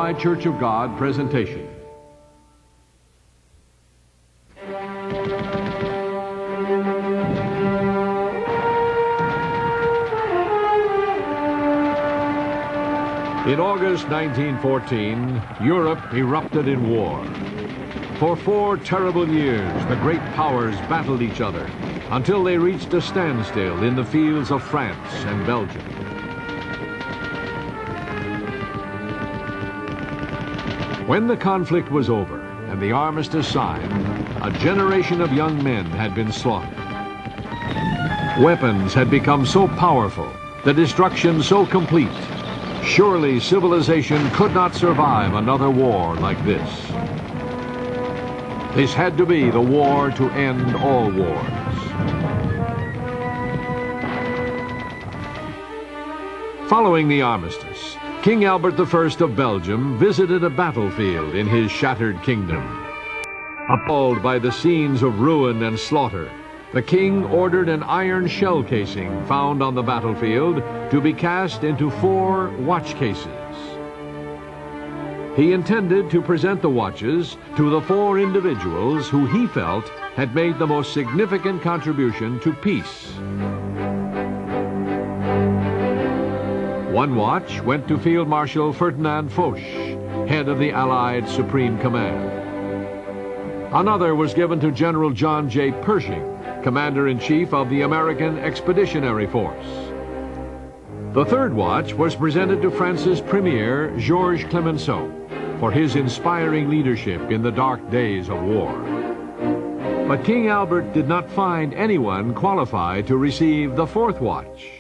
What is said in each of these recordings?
Worldwide Church of God presentation. In August 1914, Europe erupted in war. For 4 terrible years, the great powers battled each other until they reached a standstill in the fields of France and Belgium. When the conflict was over and the armistice signed, a generation of young men had been slaughtered. Weapons had become so powerful, the destruction so complete. Surely civilization could not survive another war like this. This had to be the war to end all wars. Following the armistice, King Albert I of Belgium visited a battlefield in his shattered kingdom. Appalled by the scenes of ruin and slaughter, the king ordered an iron shell casing found on the battlefield to be cast into 4 watch cases. He intended to present the watches to the 4 individuals who he felt had made the most significant contribution to peace. One watch went to Field Marshal Ferdinand Foch, head of the Allied Supreme Command. Another was given to General John J. Pershing, Commander-in-Chief of the American Expeditionary Force. The 3rd watch was presented to France's Premier, Georges Clemenceau, for his inspiring leadership in the dark days of war. But King Albert did not find anyone qualified to receive the 4th watch.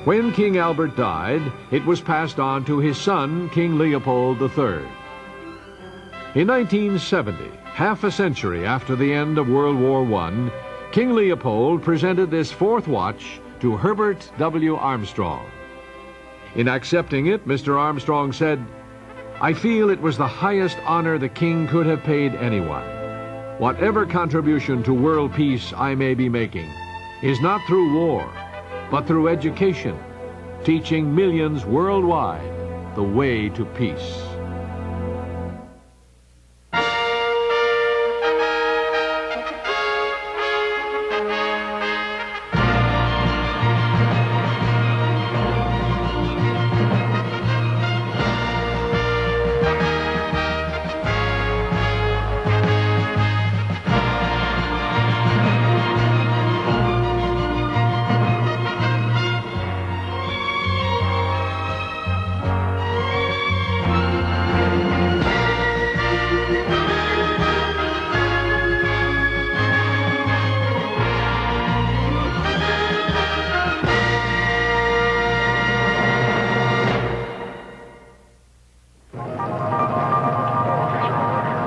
When King Albert died, it was passed on to his son, King Leopold III. In 1970, half a century after the end of World War I, King Leopold presented this 4th watch to Herbert W. Armstrong. In accepting it, Mr. Armstrong said, "I feel it was the highest honor the king could have paid anyone. Whatever contribution to world peace I may be making is not through war, but through education, teaching millions worldwide the way to peace."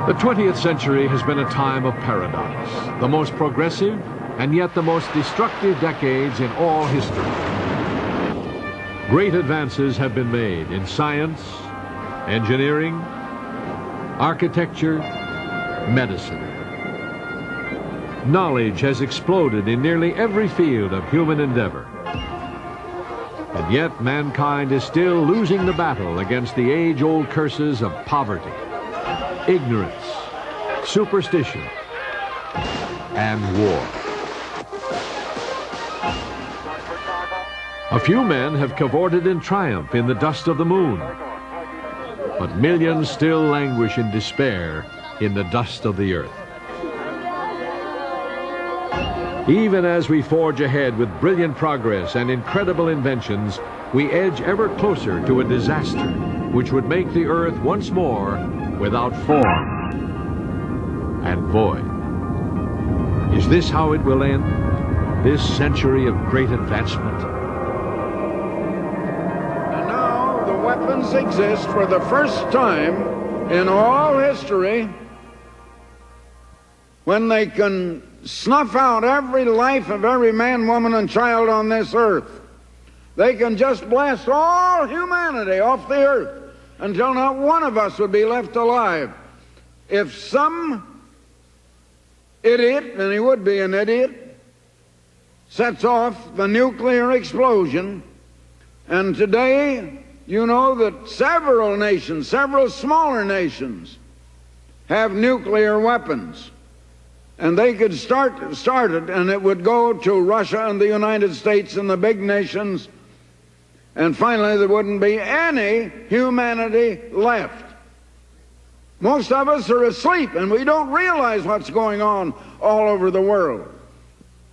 The 20th century has been a time of paradox, the most progressive and yet the most destructive decades in all history. Great advances have been made in science, engineering, architecture, medicine. Knowledge has exploded in nearly every field of human endeavor. And yet mankind is still losing the battle against the age-old curses of poverty, ignorance, superstition, and war. A few men have cavorted in triumph in the dust of the moon, but millions still languish in despair in the dust of the earth. Even as we forge ahead with brilliant progress and incredible inventions, we edge ever closer to a disaster which would make the earth once more without form and void. Is this how it will end, this century of great advancement? And now the weapons exist for the first time in all history when they can snuff out every life of every man, woman, and child on this earth. They can just blast all humanity off the earth until not one of us would be left alive. If some idiot, and he would be an idiot, sets off the nuclear explosion, and today You know that several nations, several smaller nations, have nuclear weapons. And they could start it, and it would go to Russia and the United States and the big nations, and finally there wouldn't be any humanity left. Most of us are asleep, and we don't realize what's going on all over the world.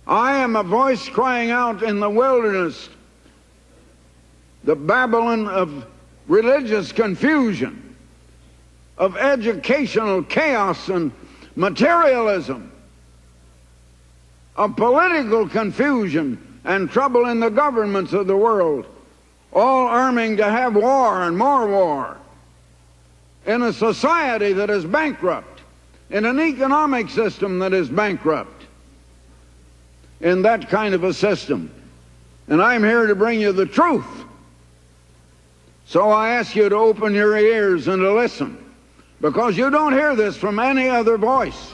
I am a voice crying out in the wilderness, the Babylon of religious confusion, of educational chaos and materialism, of political confusion and trouble in the governments of the world, all arming to have war and more war, in a society that is bankrupt, in an economic system that is bankrupt, in that kind of a system. And I'm here to bring you the truth. So I ask you to open your ears and to listen, because you don't hear this from any other voice.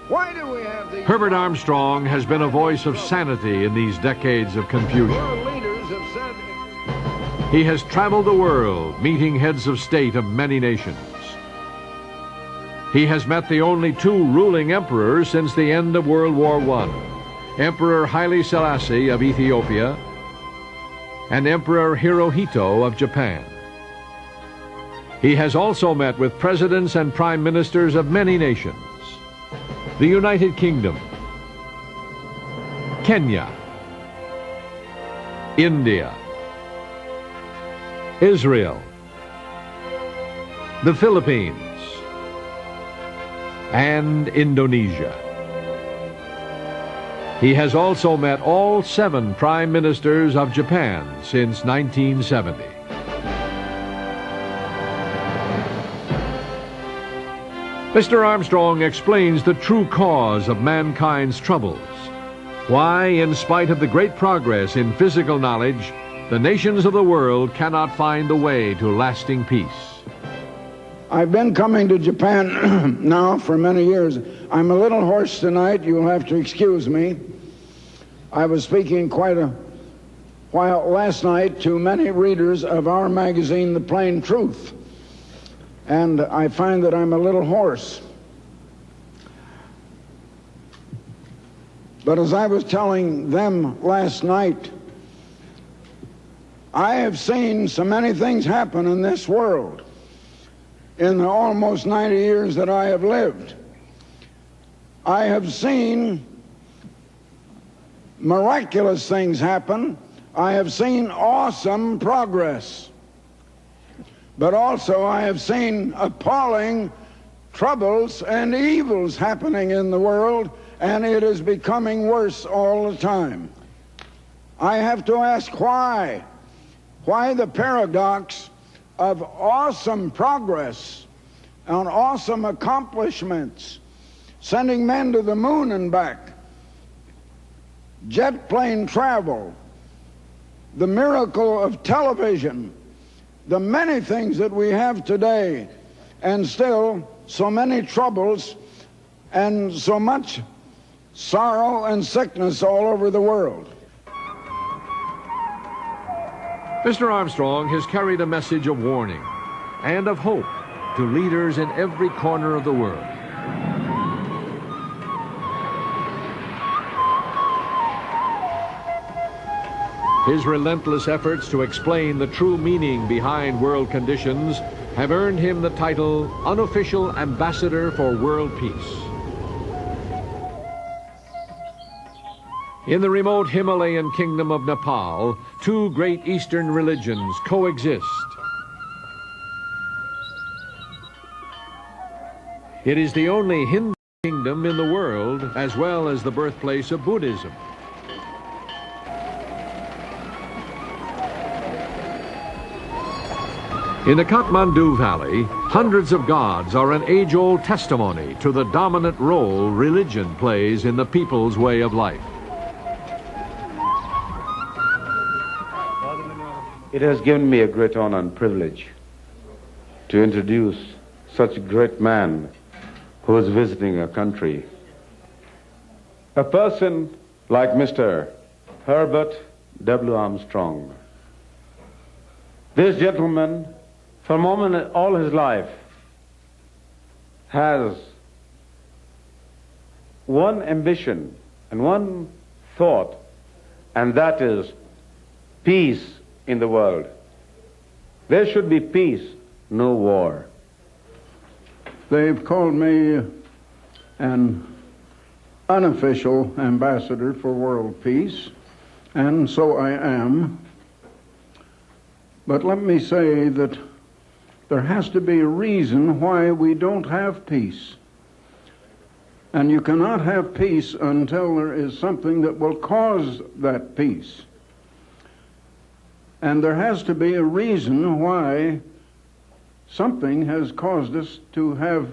Why do we have these... Herbert Armstrong has been a voice of sanity in these decades of confusion. World leaders have said... He has traveled the world, meeting heads of state of many nations. He has met the only two ruling emperors since the end of World War I, Emperor Haile Selassie of Ethiopia and Emperor Hirohito of Japan. He has also met with presidents and prime ministers of many nations: the United Kingdom, Kenya, India, Israel, the Philippines, and Indonesia. He has also met all 7 prime ministers of Japan since 1970. Mr. Armstrong explains the true cause of mankind's troubles, why, in spite of the great progress in physical knowledge, the nations of the world cannot find the way to lasting peace. I've been coming to Japan now for many years. I'm a little hoarse tonight. You'll have to excuse me. I was speaking quite a while last night to many readers of our magazine, The Plain Truth, and I find that I'm a little hoarse. But as I was telling them last night, I have seen so many things happen in this world in the almost 90 years that I have lived. I have seen miraculous things happen. I have seen awesome progress. But also I have seen appalling troubles and evils happening in the world, and it is becoming worse all the time. I have to ask why. Why the paradox of awesome progress and awesome accomplishments, sending men to the moon and back, jet plane travel, the miracle of television, the many things that we have today, and still so many troubles and so much sorrow and sickness all over the world. Mr. Armstrong has carried a message of warning and of hope to leaders in every corner of the world. His relentless efforts to explain the true meaning behind world conditions have earned him the title Unofficial Ambassador for World Peace. In the remote Himalayan kingdom of Nepal, 2 great Eastern religions coexist. It is the only Hindu kingdom in the world, as well as the birthplace of Buddhism. In the Kathmandu Valley, hundreds of gods are an age-old testimony to the dominant role religion plays in the people's way of life. It has given me a great honor and privilege to introduce such a great man who is visiting our country. A person like Mr. Herbert W. Armstrong. This gentleman, for all his life, has one ambition and one thought, and that is peace in the world. There should be peace, no war. They've called me an unofficial ambassador for world peace, and so I am. But let me say that there has to be a reason why we don't have peace. And you cannot have peace until there is something that will cause that peace. And there has to be a reason why something has caused us to have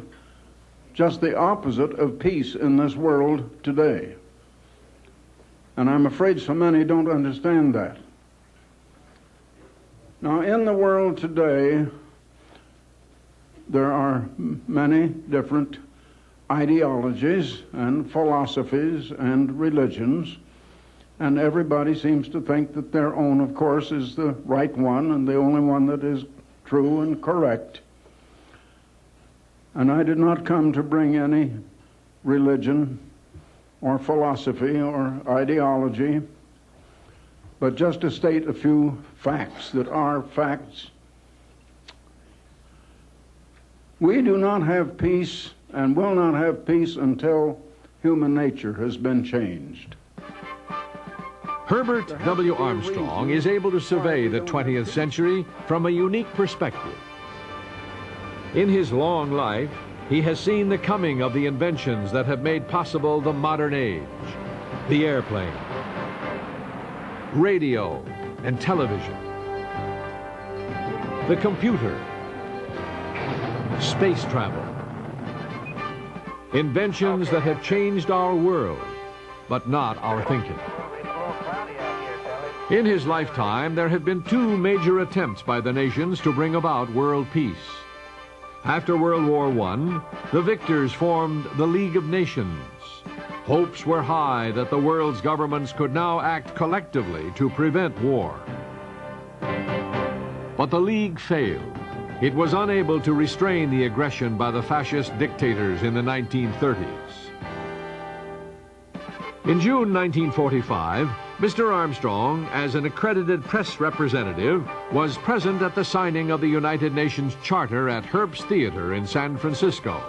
just the opposite of peace in this world today. And I'm afraid so many don't understand that. Now, in the world today, there are many different ideologies and philosophies and religions, and everybody seems to think that their own, of course, is the right one and the only one that is true and correct. And I did not come to bring any religion or philosophy or ideology, but just to state a few facts that are facts. We do not have peace and will not have peace until human nature has been changed. Herbert W. Armstrong is able to survey the 20th century from a unique perspective. In his long life, he has seen the coming of the inventions that have made possible the modern age: the airplane, radio and television, the computer, space travel. Inventions that have changed our world, but not our thinking. In his lifetime, there have been two major attempts by the nations to bring about world peace. After World War I, the victors formed the League of Nations. Hopes were high that the world's governments could now act collectively to prevent war. But the League failed. It was unable to restrain the aggression by the fascist dictators in the 1930s. In June 1945, Mr. Armstrong, as an accredited press representative, was present at the signing of the United Nations Charter at Herbst Theater in San Francisco.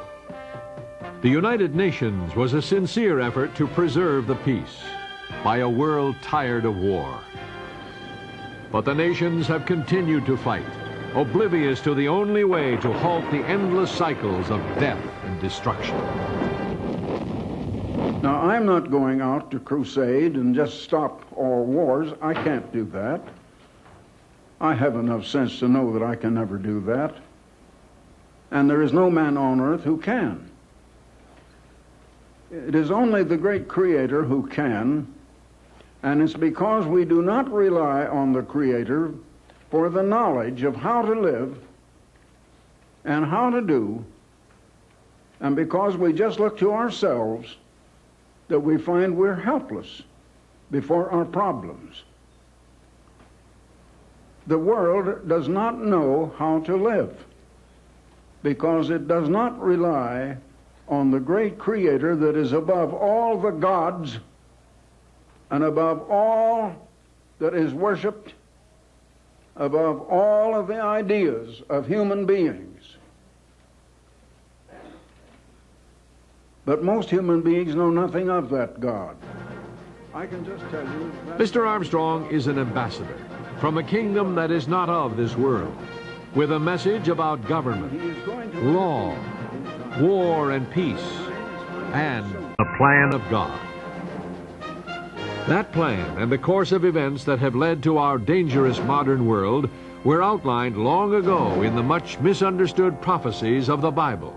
The United Nations was a sincere effort to preserve the peace by a world tired of war. But the nations have continued to fight, oblivious to the only way to halt the endless cycles of death and destruction. Now, I'm not going out to crusade and just stop all wars. I can't do that. I have enough sense to know that I can never do that. And there is no man on earth who can. It is only the great Creator who can, and it's because we do not rely on the Creator for the knowledge of how to live and how to do, and because we just look to ourselves, that we find we're helpless before our problems. The world does not know how to live because it does not rely on the great Creator that is above all the gods and above all that is worshipped, above all of the ideas of human beings. But most human beings know nothing of that God. I can just tell you that Mr. Armstrong is an ambassador from a kingdom that is not of this world, with a message about government, law, war and peace, and the plan of God. That plan and the course of events that have led to our dangerous modern world were outlined long ago in the much misunderstood prophecies of the Bible.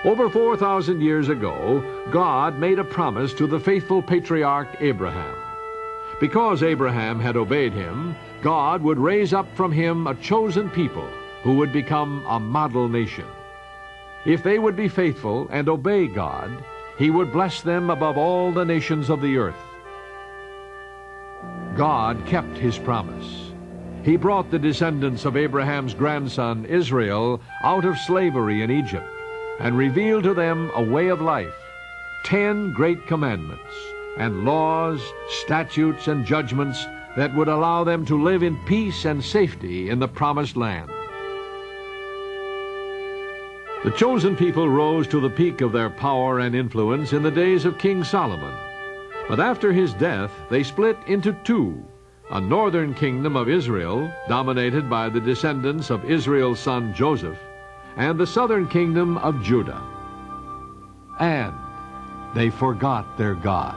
Over 4,000 years ago, God made a promise to the faithful patriarch Abraham. Because Abraham had obeyed him, God would raise up from him a chosen people who would become a model nation. If they would be faithful and obey God, He would bless them above all the nations of the earth. God kept his promise. He brought the descendants of Abraham's grandson Israel out of slavery in Egypt and revealed to them a way of life, 10 great commandments, and laws, statutes, and judgments that would allow them to live in peace and safety in the promised land. The chosen people rose to the peak of their power and influence in the days of King Solomon. But after his death, they split into two, a northern kingdom of Israel, dominated by the descendants of Israel's son Joseph, and the southern kingdom of Judah. And they forgot their God.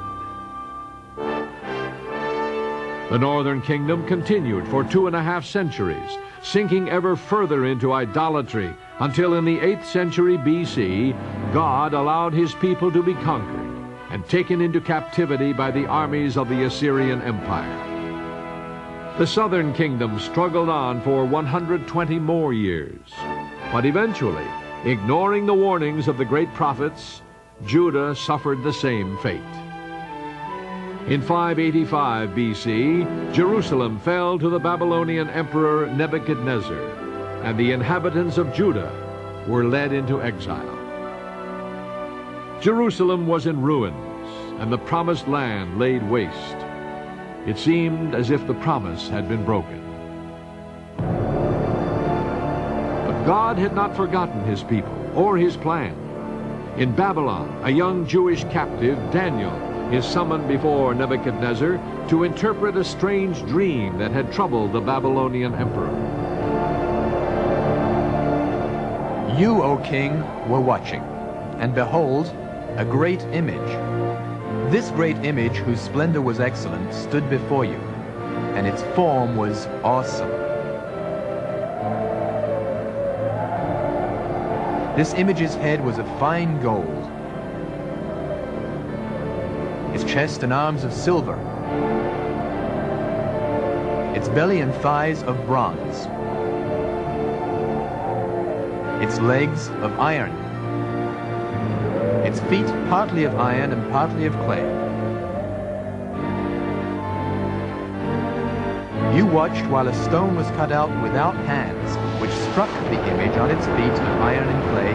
The northern kingdom continued for 2.5 centuries, sinking ever further into idolatry, until in the 8th century B.C., God allowed his people to be conquered and taken into captivity by the armies of the Assyrian Empire. The southern kingdom struggled on for 120 more years, but eventually, ignoring the warnings of the great prophets, Judah suffered the same fate. In 585 B.C., Jerusalem fell to the Babylonian emperor Nebuchadnezzar, and the inhabitants of Judah were led into exile. Jerusalem was in ruins, and the promised land laid waste. It seemed as if the promise had been broken. But God had not forgotten his people or his plan. In Babylon, a young Jewish captive, Daniel, is summoned before Nebuchadnezzar to interpret a strange dream that had troubled the Babylonian emperor. You, O king, were watching, and behold, a great image. This great image, whose splendor was excellent, stood before you, and its form was awesome. This image's head was of fine gold, its chest and arms of silver, its belly and thighs of bronze, its legs of iron, its feet partly of iron and partly of clay. You watched while a stone was cut out without hands, which struck the image on its feet of iron and clay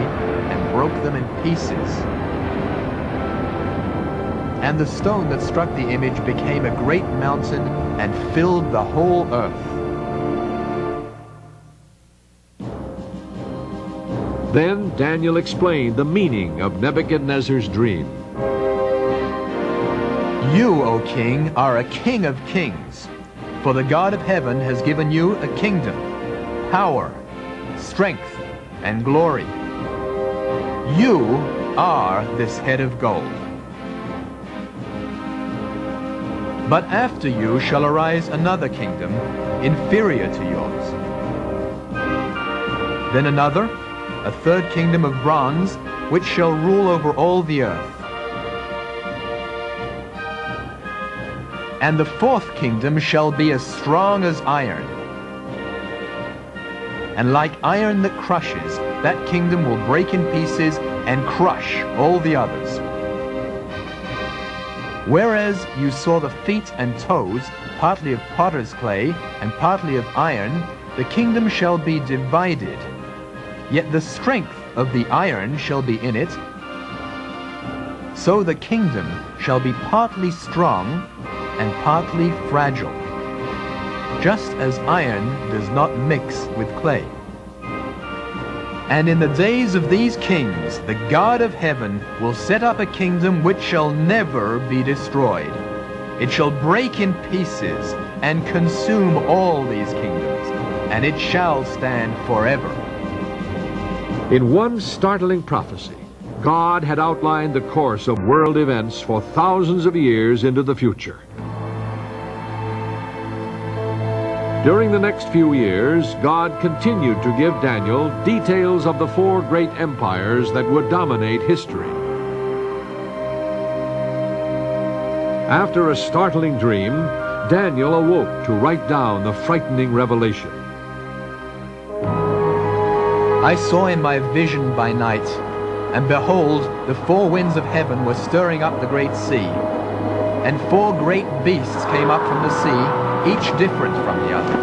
and broke them in pieces. And the stone that struck the image became a great mountain and filled the whole earth. Then Daniel explained the meaning of Nebuchadnezzar's dream. You, O king, are a king of kings, for the God of heaven has given you a kingdom, power, strength, and glory. You are this head of gold. But after you shall arise another kingdom, inferior to yours. Then another, a third kingdom of bronze, which shall rule over all the earth. And the fourth kingdom shall be as strong as iron. And like iron that crushes, that kingdom will break in pieces and crush all the others. Whereas you saw the feet and toes, partly of potter's clay and partly of iron, the kingdom shall be divided. Yet the strength of the iron shall be in it. So the kingdom shall be partly strong and partly fragile, just as iron does not mix with clay. And in the days of these kings, the God of heaven will set up a kingdom which shall never be destroyed. It shall break in pieces and consume all these kingdoms, and it shall stand forever. In one startling prophecy, God had outlined the course of world events for thousands of years into the future. During the next few years, God continued to give Daniel details of the 4 great empires that would dominate history. After a startling dream, Daniel awoke to write down the frightening revelation. I saw in my vision by night, and behold, the 4 winds of heaven were stirring up the great sea. and 4 great beasts came up from the sea, each different from the other.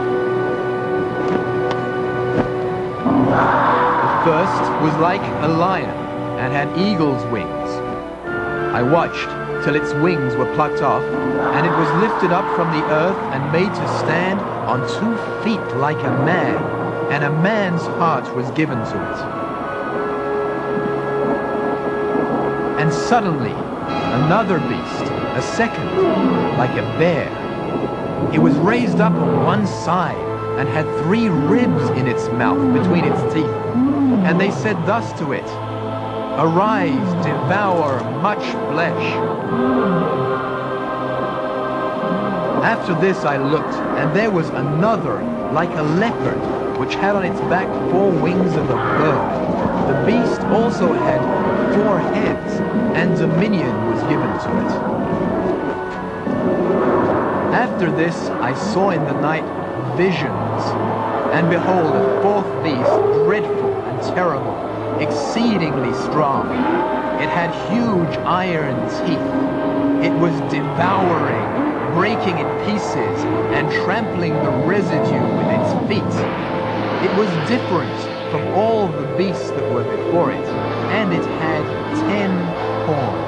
The first was like a lion and had eagle's wings. I watched till its wings were plucked off, and it was lifted up from the earth and made to stand on 2 feet like a man, and a man's heart was given to it. And suddenly another beast, a second, like a bear. It was raised up on one side and had 3 ribs in its mouth between its teeth. And they said thus to it, "Arise, devour much flesh." After this I looked, and there was another like a leopard, which had on its back 4 wings of a bird. The beast also had 4 heads, and dominion was given to it. After this I saw in the night visions, and behold, a 4th beast, dreadful and terrible, exceedingly strong. It had huge iron teeth. It was devouring, breaking in pieces, and trampling the residue with its feet. It was different from all the beasts that were before it, and it had 10 horns.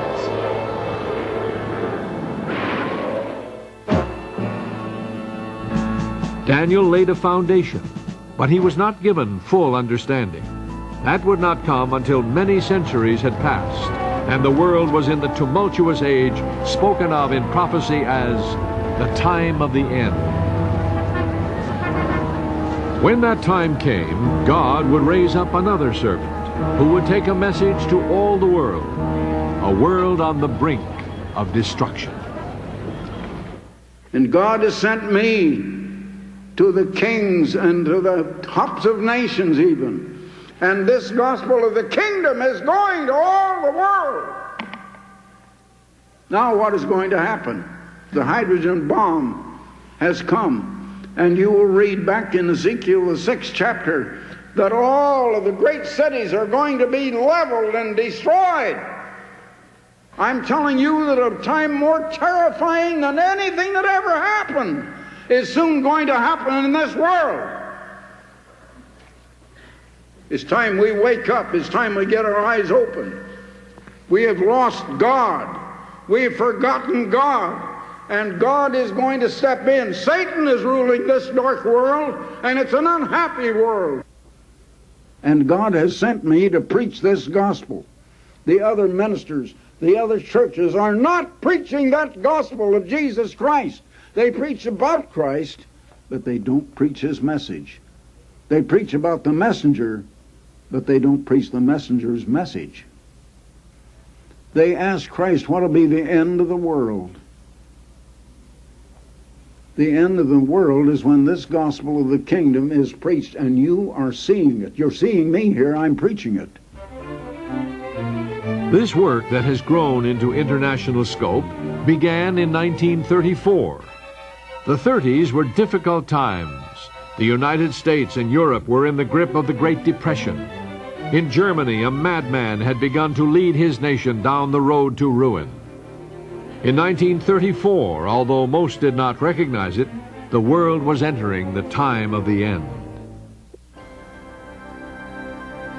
Daniel laid a foundation, but he was not given full understanding. That would not come until many centuries had passed, and the world was in the tumultuous age spoken of in prophecy as the time of the end. When that time came, God would raise up another servant who would take a message to all the world, a world on the brink of destruction. And God has sent me to the kings and to the tops of nations even. And this gospel of the kingdom is going to all the world. Now what is going to happen? The hydrogen bomb has come. And you will read back in Ezekiel, the 6th chapter, that all of the great cities are going to be leveled and destroyed. I'm telling you that a time more terrifying than anything that ever happened is soon going to happen in this world. It's time we wake up. It's time we get our eyes open. We have lost God. We have forgotten God. And God is going to step in. Satan is ruling this dark world, and it's an unhappy world. And God has sent me to preach this gospel. The other ministers, the other churches are not preaching that gospel of Jesus Christ. They preach about Christ, but they don't preach his message. They preach about the messenger, but they don't preach the messenger's message. They ask Christ, what will be the end of the world? The end of the world is when this gospel of the kingdom is preached, and you are seeing it. You're seeing me here, I'm preaching it. This work that has grown into international scope began in 1934. The 30s were difficult times. The United States and Europe were in the grip of the Great Depression. In Germany, a madman had begun to lead his nation down the road to ruin. In 1934, although most did not recognize it, the world was entering the time of the end.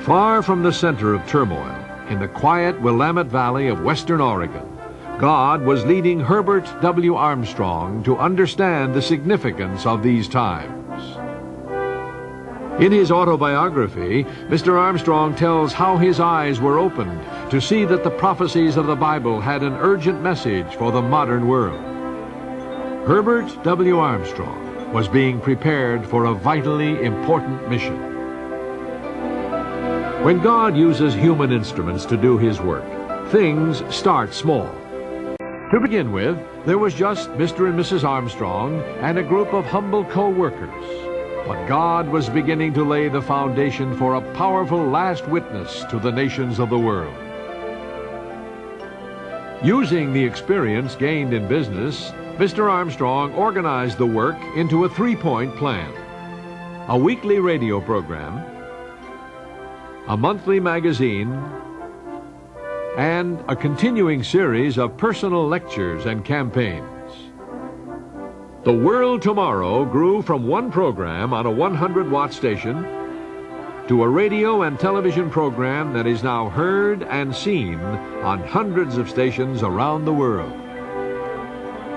Far from the center of turmoil, in the quiet Willamette Valley of western Oregon, God was leading Herbert W. Armstrong to understand the significance of these times. In his autobiography, Mr. Armstrong tells how his eyes were opened to see that the prophecies of the Bible had an urgent message for the modern world. Herbert W. Armstrong was being prepared for a vitally important mission. When God uses human instruments to do his work, things start small. To begin with, there was just Mr. and Mrs. Armstrong and a group of humble co-workers. But God was beginning to lay the foundation for a powerful last witness to the nations of the world. Using the experience gained in business, Mr. Armstrong organized the work into a 3-point plan: a weekly radio program, a monthly magazine, and a continuing series of personal lectures and campaigns. The World Tomorrow grew from one program on a 100-watt station to a radio and television program that is now heard and seen on hundreds of stations around the world.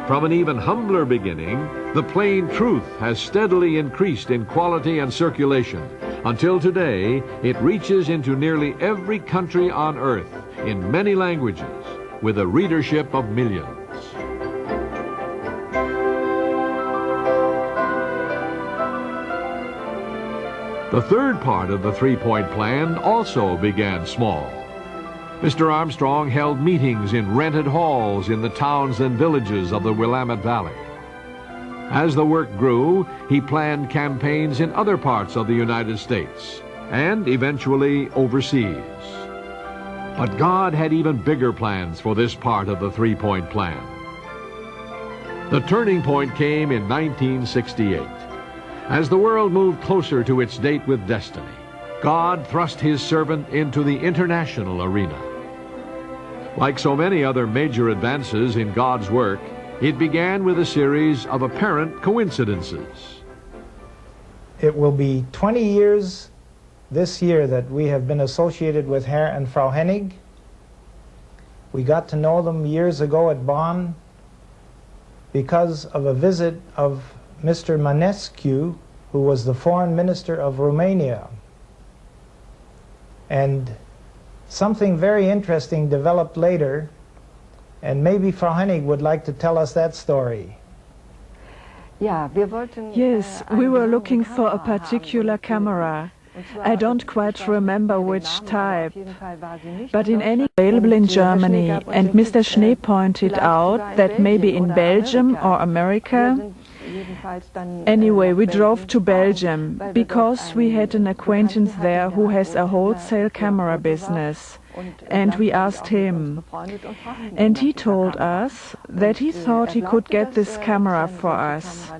From an even humbler beginning, the plain truth has steadily increased in quality and circulation until today it reaches into nearly every country on earth in many languages with a readership of millions. The third part of the three-point plan also began small. Mr. Armstrong held meetings in rented halls in the towns and villages of the Willamette Valley. As the work grew, he planned campaigns in other parts of the United States and eventually overseas. But God had even bigger plans for this part of the three-point plan. The turning point came in 1968. As the world moved closer to its date with destiny, God thrust his servant into the international arena. Like so many other major advances in God's work, it began with a series of apparent coincidences. It will be 20 years this year that we have been associated with Herr and Frau Hennig. We got to know them years ago at Bonn because of a visit of Mr. Manescu, who was the foreign minister of Romania. And something very interesting developed later, and maybe Frau Hennig would like to tell us that story. Yes, we were looking for a particular camera. I don't quite remember which type, but in any available in Germany, and Mr. Schnee pointed out that maybe in Belgium or America. Anyway, we drove to Belgium because we had an acquaintance there who has a wholesale camera business, and we asked him. And he told us that he thought he could get this camera for us.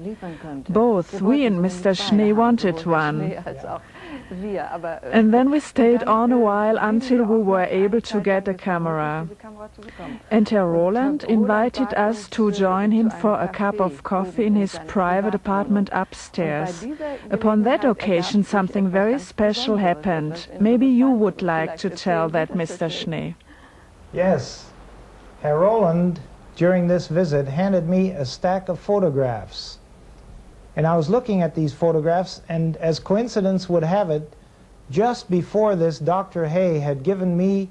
Both we and Mr. Schnee wanted one. And then we stayed on a while until we were able to get a camera. And Herr Roland invited us to join him for a cup of coffee in his private apartment upstairs. Upon that occasion, something very special happened. Maybe you would like to tell that, Mr. Schnee. Yes. Herr Roland, during this visit, handed me a stack of photographs. And I was looking at these photographs, and as coincidence would have it, just before this, Dr. Hay had given me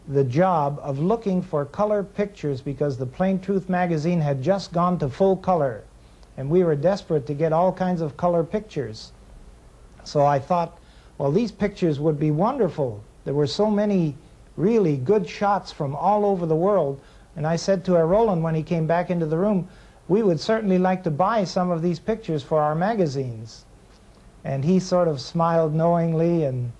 the job of looking for color pictures because the Plain Truth magazine had just gone to full color, and we were desperate to get all kinds of color pictures. So I thought, well, these pictures would be wonderful. There were so many really good shots from all over the world, and I said to Herr Roland when he came back into the room, we would certainly like to buy some of these pictures for our magazines. And he sort of smiled knowingly and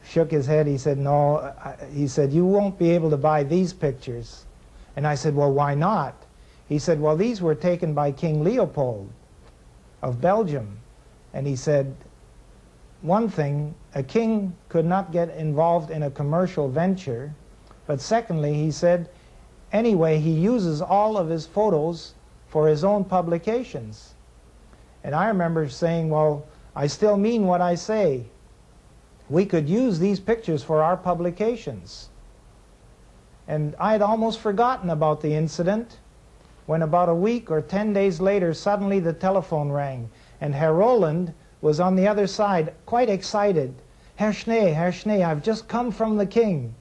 shook his head. He said, no, he said, you won't be able to buy these pictures. And I said, well, why not? He said, well, these were taken by King Leopold of Belgium. And he said, one thing, a king could not get involved in a commercial venture. But secondly, he said, anyway, he uses all of his photos for his own publications. And I remember saying, well, I still mean what I say. We could use these pictures for our publications. And I had almost forgotten about the incident when about a week or 10 days later, suddenly the telephone rang, and Herr Roland was on the other side, quite excited. Herr Schnee, I've just come from the king.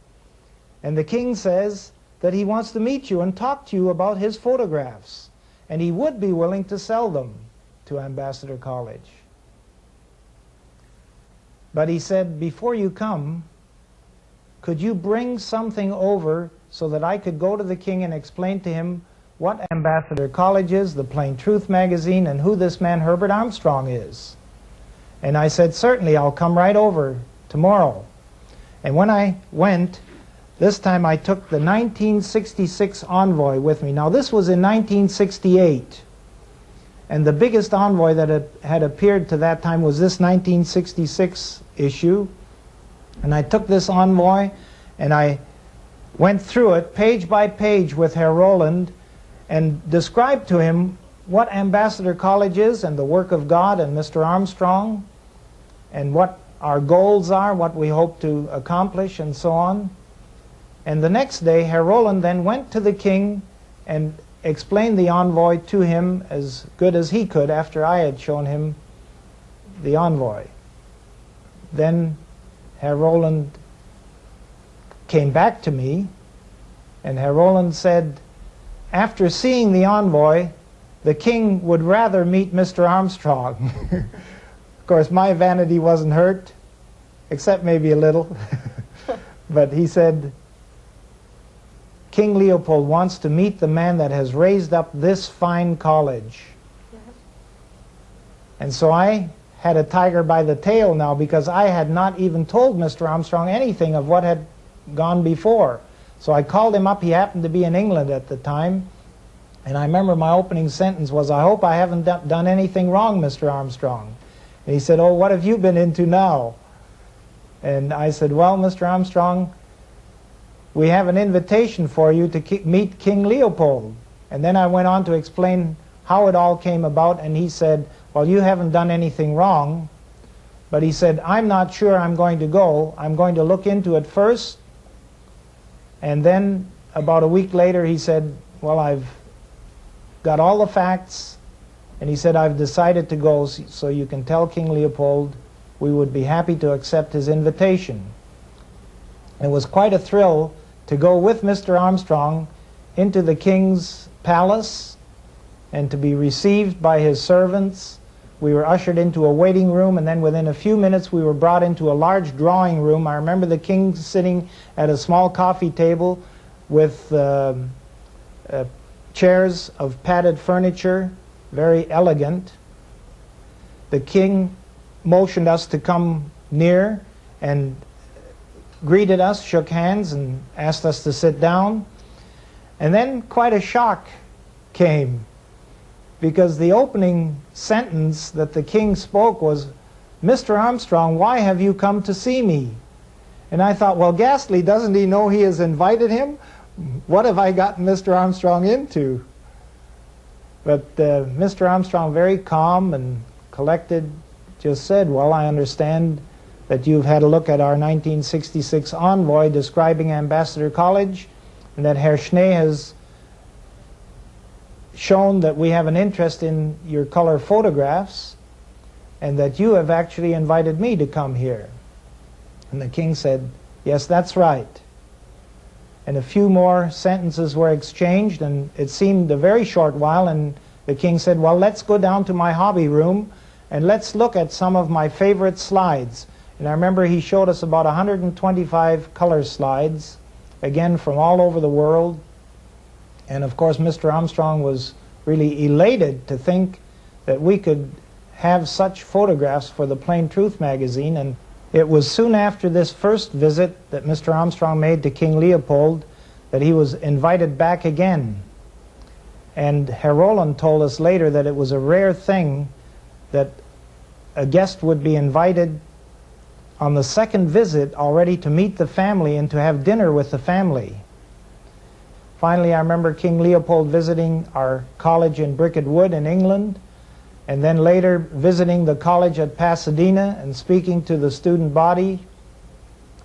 And the king says that he wants to meet you and talk to you about his photographs. And he would be willing to sell them to Ambassador College. But he said, before you come, could you bring something over so that I could go to the king and explain to him what Ambassador College is, the Plain Truth magazine, and who this man Herbert Armstrong is? And I said, certainly, I'll come right over tomorrow. And when I went, this time I took the 1966 envoy with me. Now this was in 1968. And the biggest envoy that had appeared to that time was this 1966 issue. And I took this envoy and I went through it page by page with Herr Roland and described to him what Ambassador College is and the work of God and Mr. Armstrong and what our goals are, what we hope to accomplish, and so on. And the next day, Herr Roland then went to the king and explained the envoy to him as good as he could after I had shown him the envoy. Then Herr Roland came back to me, and Herr Roland said, after seeing the envoy, the king would rather meet Mr. Armstrong. Of course, my vanity wasn't hurt, except maybe a little. But he said, King Leopold wants to meet the man that has raised up this fine college. And so I had a tiger by the tail now, because I had not even told Mr. Armstrong anything of what had gone before. So I called him up. He happened to be in England at the time. And I remember my opening sentence was, I hope I haven't done anything wrong, Mr. Armstrong. And he said, oh, what have you been into now? And I said, well, Mr. Armstrong, we have an invitation for you to meet King Leopold. And then I went on to explain how it all came about, and he said, well, you haven't done anything wrong. But he said, I'm not sure I'm going to go. I'm going to look into it first. And then about a week later he said, well, I've got all the facts, and he said, I've decided to go, so you can tell King Leopold we would be happy to accept his invitation. It was quite a thrill to go with Mr. Armstrong into the king's palace and to be received by his servants. We were ushered into a waiting room, and then within a few minutes we were brought into a large drawing room. I remember the king sitting at a small coffee table with chairs of padded furniture, very elegant. The king motioned us to come near and greeted us, shook hands, and asked us to sit down. And then quite a shock came, because the opening sentence that the king spoke was, Mr. Armstrong, why have you come to see me? And I thought, well, ghastly, doesn't he know he has invited him? What have I gotten Mr. Armstrong into? But Mr. Armstrong, very calm and collected, just said, well, I understand that you've had a look at our 1966 envoy describing Ambassador College, and that Herr Schnee has shown that we have an interest in your color photographs, and that you have actually invited me to come here. And the king said, yes, that's right. And a few more sentences were exchanged, and it seemed a very short while, and the king said, well, let's go down to my hobby room and let's look at some of my favorite slides. And I remember he showed us about 125 color slides, again from all over the world. And of course Mr. Armstrong was really elated to think that we could have such photographs for the Plain Truth magazine. And it was soon after this first visit that Mr. Armstrong made to King Leopold that he was invited back again. And Herr Roland told us later that it was a rare thing that a guest would be invited on the second visit already to meet the family and to have dinner with the family. Finally, I remember King Leopold visiting our college in Bricket Wood in England, and then later visiting the college at Pasadena and speaking to the student body.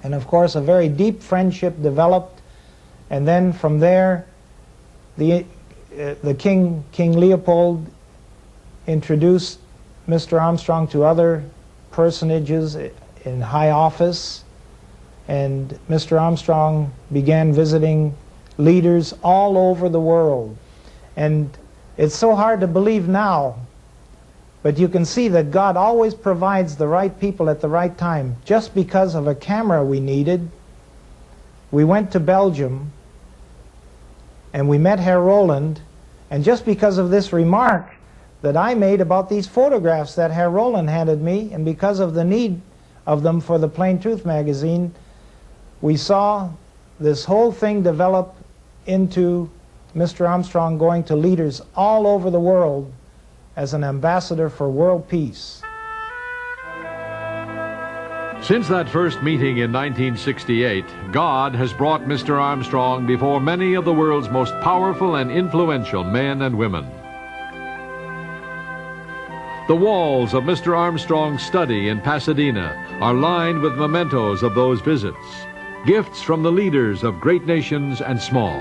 And of course a very deep friendship developed, and then from there the King Leopold introduced Mr. Armstrong to other personages in high office, and Mr. Armstrong began visiting leaders all over the world. And it's so hard to believe now, but you can see that God always provides the right people at the right time. Just because of a camera we needed, we went to Belgium and we met Herr Roland, and just because of this remark that I made about these photographs that Herr Roland handed me, and because of the need of them for the Plain Truth magazine, we saw this whole thing develop into Mr. Armstrong going to leaders all over the world as an ambassador for world peace. Since that first meeting in 1968, God has brought Mr. Armstrong before many of the world's most powerful and influential men and women. The walls of Mr. Armstrong's study in Pasadena are lined with mementos of those visits, gifts from the leaders of great nations and small.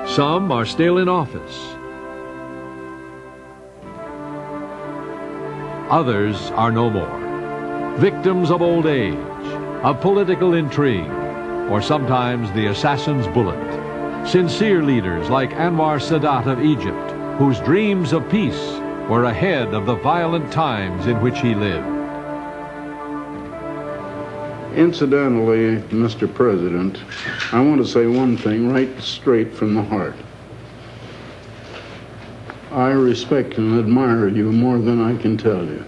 Some are still in office. Others are no more, victims of old age, of political intrigue, or sometimes the assassin's bullet. Sincere leaders like Anwar Sadat of Egypt, whose dreams of peace were ahead of the violent times in which he lived. Incidentally, Mr. President, I want to say one thing right straight from the heart. I respect and admire you more than I can tell you,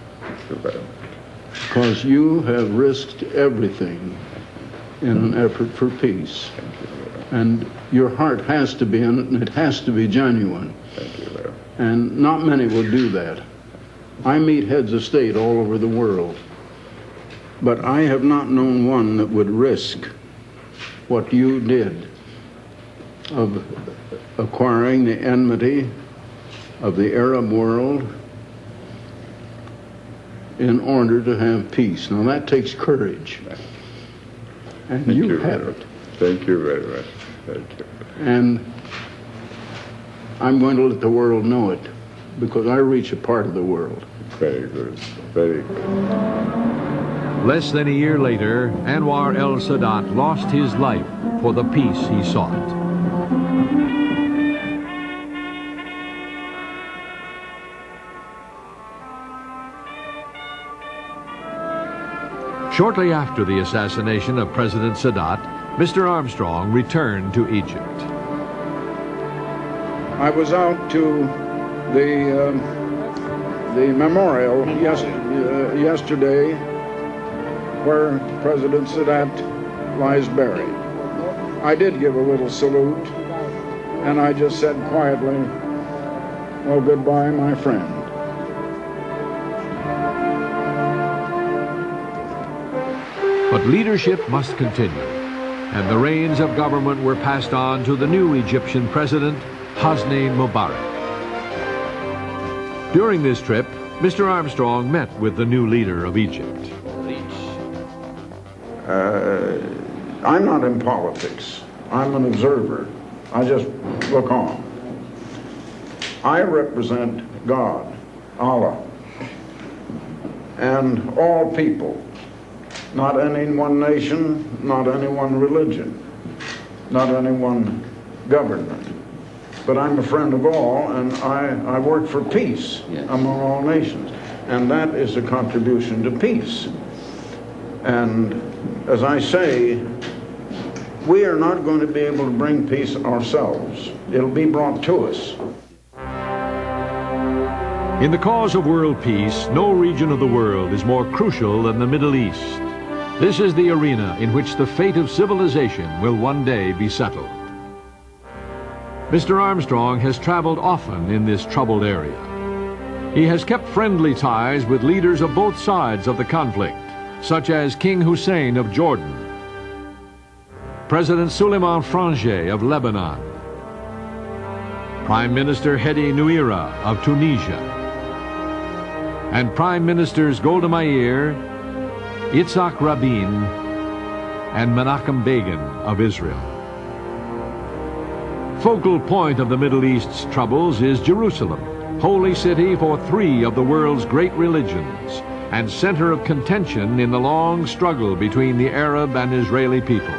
because you have risked everything in an effort for peace. And your heart has to be in it, and it has to be genuine. Thank you. And not many will do that. I meet heads of state all over the world, but I have not known one that would risk what you did of acquiring the enmity of the Arab world in order to have peace. Now that takes courage, and you have it. Thank you very much. Thank you. And I'm going to let the world know it, because I reach a part of the world. Very good. Very good. Less than a year later, Anwar el-Sadat lost his life for the peace he sought. Shortly after the assassination of President Sadat, Mr. Armstrong returned to Egypt. I was out to the memorial yesterday where President Sadat lies buried. I did give a little salute, and I just said quietly, well, goodbye, my friend. But leadership must continue, and the reins of government were passed on to the new Egyptian president, Hosni Mubarak. During this trip, Mr. Armstrong met with the new leader of Egypt. I'm not in politics. I'm an observer. I just look on. I represent God, Allah, and all people. Not any one nation, not any one religion, not any one government. But I'm a friend of all, and I work for peace among all nations. And that is a contribution to peace. And as I say, we are not going to be able to bring peace ourselves. It'll be brought to us. In the cause of world peace, no region of the world is more crucial than the Middle East. This is the arena in which the fate of civilization will one day be settled. Mr. Armstrong has traveled often in this troubled area. He has kept friendly ties with leaders of both sides of the conflict, such as King Hussein of Jordan, President Suleiman Frangieh of Lebanon, Prime Minister Hedi Nouira of Tunisia, and Prime Ministers Golda Meir, Yitzhak Rabin, and Menachem Begin of Israel. Focal point of the Middle East's troubles is Jerusalem, holy city for three of the world's great religions, and center of contention in the long struggle between the Arab and Israeli people.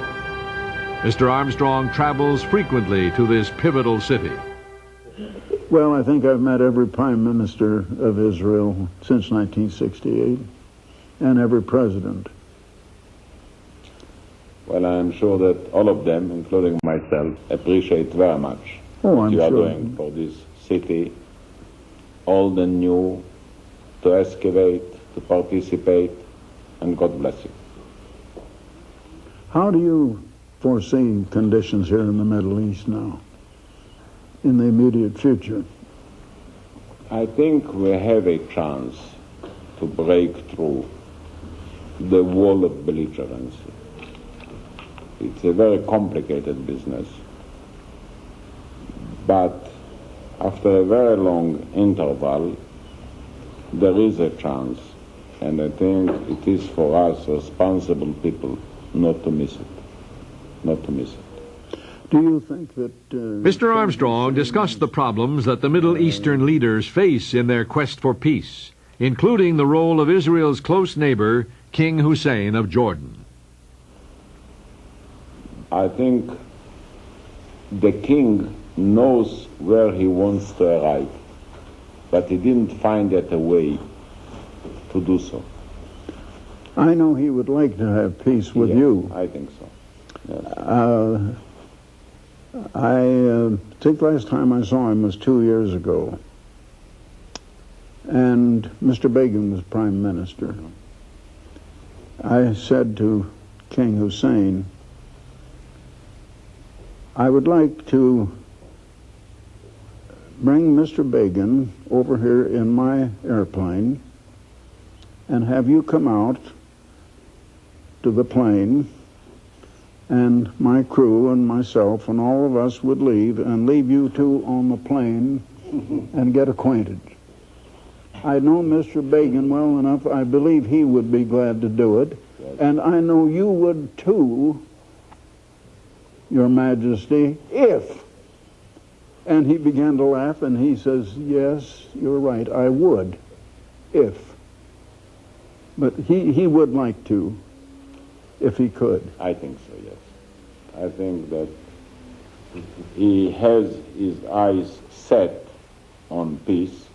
Mr. Armstrong travels frequently to this pivotal city. Well, I think I've met every prime minister of Israel since 1968, and every president. Well, I'm sure that all of them, including myself, appreciate very much what you are doing for this city, old and new, to excavate, to participate, and God bless you. How do you foresee conditions here in the Middle East now, in the immediate future? I think we have a chance to break through the wall of belligerency. It's a very complicated business, but after a very long interval, there is a chance, and I think it is for us, responsible people, not to miss it. Not to miss it. Do you think that... Mr. Armstrong discussed the problems that the Middle Eastern leaders face in their quest for peace, including the role of Israel's close neighbor, King Hussein of Jordan. I think the king knows where he wants to arrive, but he didn't find yet a way to do so. I know he would like to have peace with Yes, you. I think so. Yes. I think last time I saw him was 2 years ago, and Mr. Begin was Prime Minister. I said to King Hussein, I would like to bring Mr. Begin over here in my airplane and have you come out to the plane, and my crew and myself and all of us would leave and leave you two on the plane and get acquainted. I know Mr. Begin well enough. I believe he would be glad to do it. Yes. And I know you would too, Your Majesty, if. And he began to laugh and he says, yes, you're right, I would, if. But he would like to, if he could. I think so, yes. I think that he has his eyes set on peace,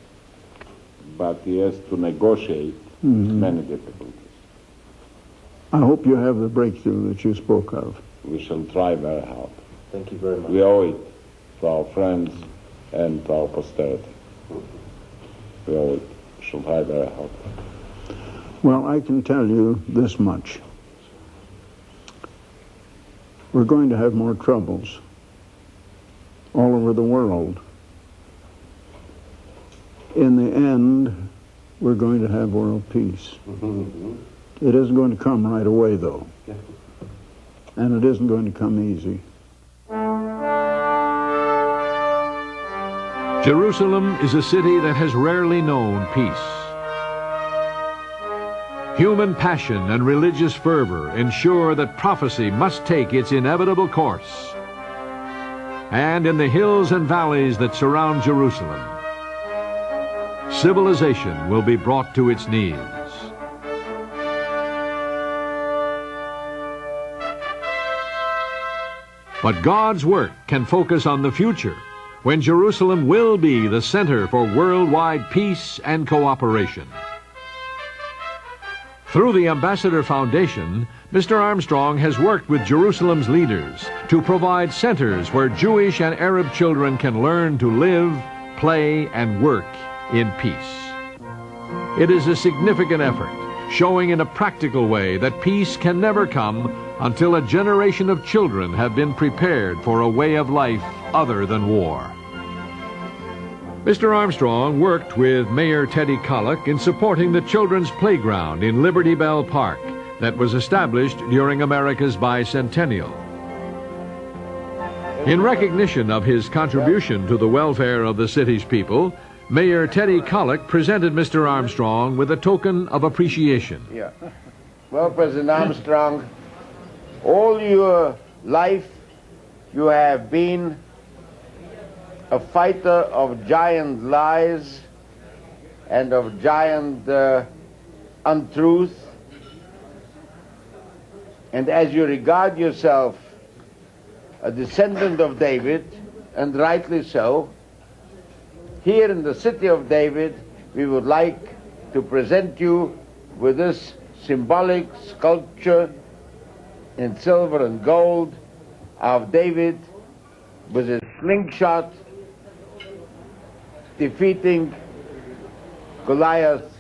but he has to negotiate many difficulties. I hope you have the breakthrough that you spoke of. We shall try very hard. Thank you very much. We owe it to our friends and to our posterity. We owe it. We shall try very hard. Well, I can tell you this much. We're going to have more troubles all over the world. In the end, we're going to have world peace. It isn't going to come right away, though. And it isn't going to come easy. Jerusalem is a city that has rarely known peace. Human passion and religious fervor ensure that prophecy must take its inevitable course. And in the hills and valleys that surround Jerusalem, civilization will be brought to its knees. But God's work can focus on the future, when Jerusalem will be the center for worldwide peace and cooperation. Through the Ambassador Foundation, Mr. Armstrong has worked with Jerusalem's leaders to provide centers where Jewish and Arab children can learn to live, play, and work in peace. It is a significant effort, showing in a practical way that peace can never come until a generation of children have been prepared for a way of life other than war. Mr. Armstrong worked with Mayor Teddy Kollek in supporting the children's playground in Liberty Bell Park that was established during America's bicentennial. In recognition of his contribution to the welfare of the city's people, Mayor Teddy Kollek presented Mr. Armstrong with a token of appreciation. Yeah. Well, President Armstrong, all your life you have been a fighter of giant lies and of giant untruth. And as you regard yourself a descendant of David, and rightly so, here in the city of David, we would like to present you with this symbolic sculpture in silver and gold of David with his slingshot defeating Goliath.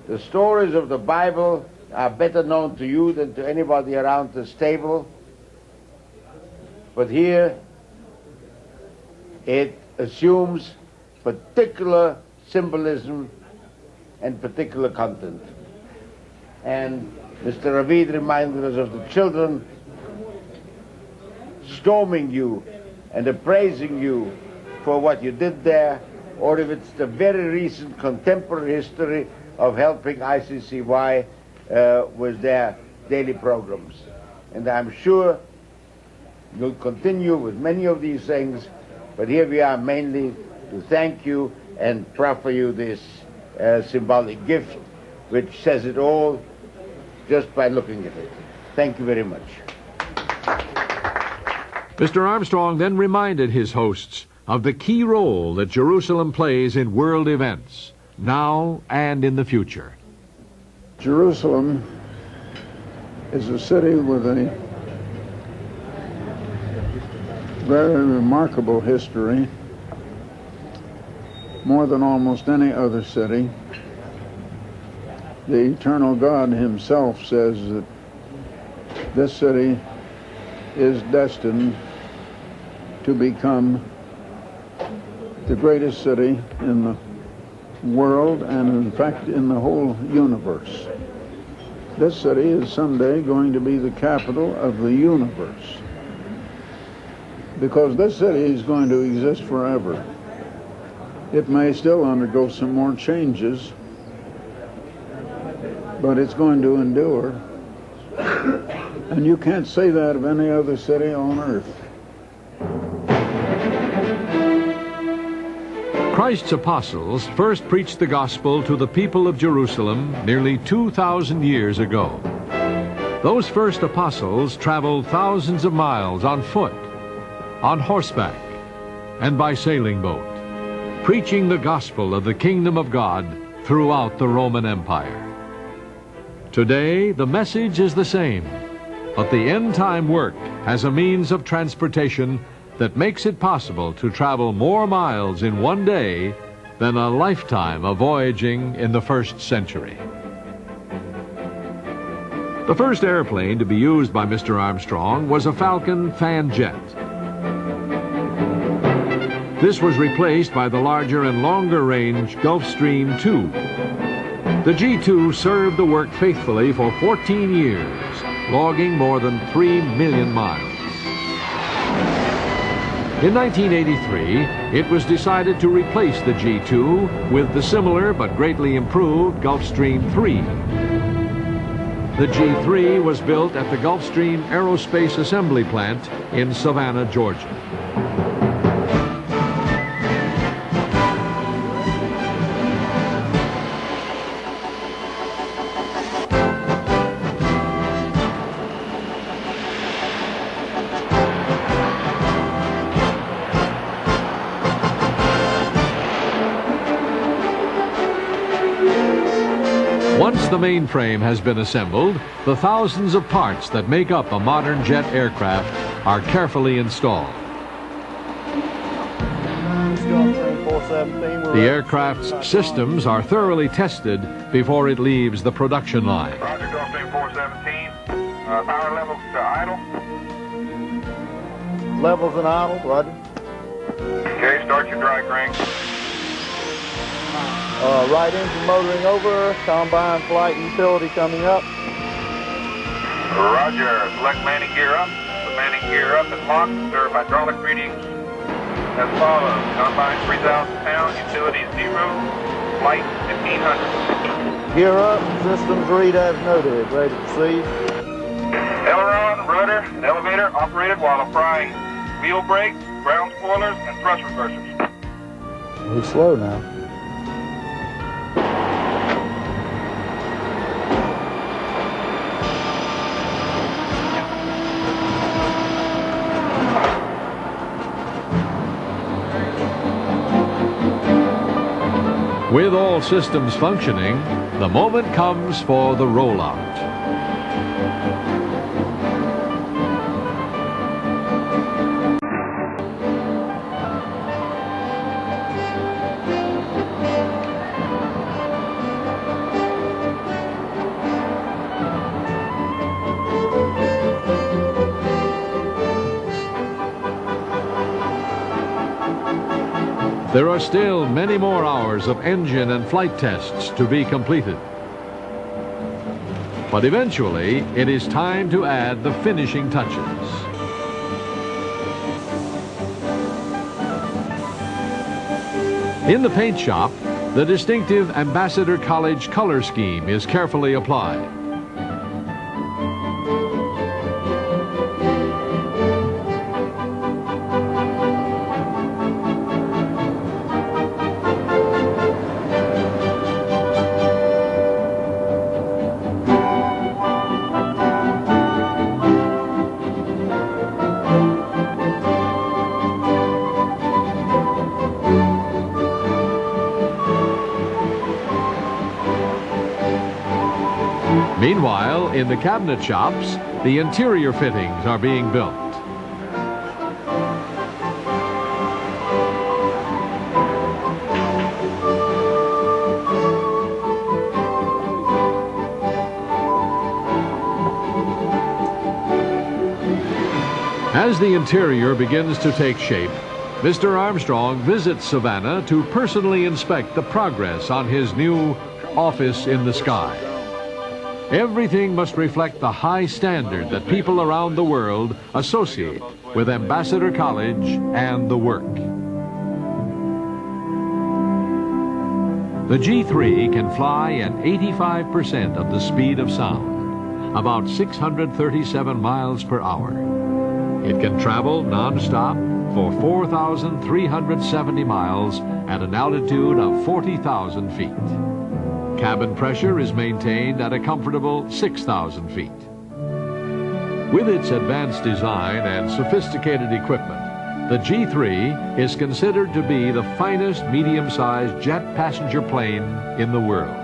The stories of the Bible are better known to you than to anybody around this table. But here, it assumes particular symbolism and particular content. And Mr. Ravid reminded us of the children storming you and appraising you for what you did there, or if it's the very recent contemporary history of helping ICCY with their daily programs. And I'm sure you'll continue with many of these things, but here we are mainly to thank you and proffer you this symbolic gift, which says it all just by looking at it. Thank you very much. Mr. Armstrong then reminded his hosts of the key role that Jerusalem plays in world events, now and in the future. Jerusalem is a city with a very remarkable history, more than almost any other city. The eternal God himself says that this city is destined to become the greatest city in the world and in fact in the whole universe. This city is someday going to be the capital of the universe, because this city is going to exist forever. It may still undergo some more changes, but it's going to endure. And you can't say that of any other city on earth. Christ's apostles first preached the gospel to the people of Jerusalem nearly 2,000 years ago. Those first apostles traveled thousands of miles on foot, on horseback, and by sailing boat, preaching the gospel of the kingdom of God throughout the Roman Empire. Today, the message is the same, but the end-time work has a means of transportation that makes it possible to travel more miles in one day than a lifetime of voyaging in the first century. The first airplane to be used by Mr. Armstrong was a Falcon fan jet. This was replaced by the larger and longer range Gulfstream II. The G2 served the work faithfully for 14 years, logging more than 3 million miles. In 1983, it was decided to replace the G2 with the similar but greatly improved Gulfstream III. The G3 was built at the Gulfstream Aerospace Assembly Plant in Savannah, Georgia. Once the mainframe has been assembled, the thousands of parts that make up a modern jet aircraft are carefully installed. The aircraft's systems are thoroughly tested before it leaves the production line. Roger, Gulfstream 417. Power levels to idle. Levels and idle, roger. Okay, start your dry crank. Right engine motoring over, combine flight and utility coming up. Roger, select landing gear up. The landing gear up and locked. Observe hydraulic readings as follows. Combine 3,000 pounds, utilities 0, flight 1,500. Gear up, systems read as noted, ready to proceed. Aileron, rudder, and elevator operated while applying wheel brakes, ground spoilers, and thrust reversers. We're slow now. With all systems functioning, the moment comes for the rollout. There are still many more hours of engine and flight tests to be completed. But eventually, it is time to add the finishing touches. In the paint shop, the distinctive Ambassador College color scheme is carefully applied. Meanwhile, in the cabinet shops, the interior fittings are being built. As the interior begins to take shape, Mr. Armstrong visits Savannah to personally inspect the progress on his new office in the sky. Everything must reflect the high standard that people around the world associate with Ambassador College and the work. The G3 can fly at 85% of the speed of sound, about 637 miles per hour. It can travel non-stop for 4,370 miles at an altitude of 40,000 feet. Cabin pressure is maintained at a comfortable 6,000 feet. With its advanced design and sophisticated equipment, the G3 is considered to be the finest medium-sized jet passenger plane in the world.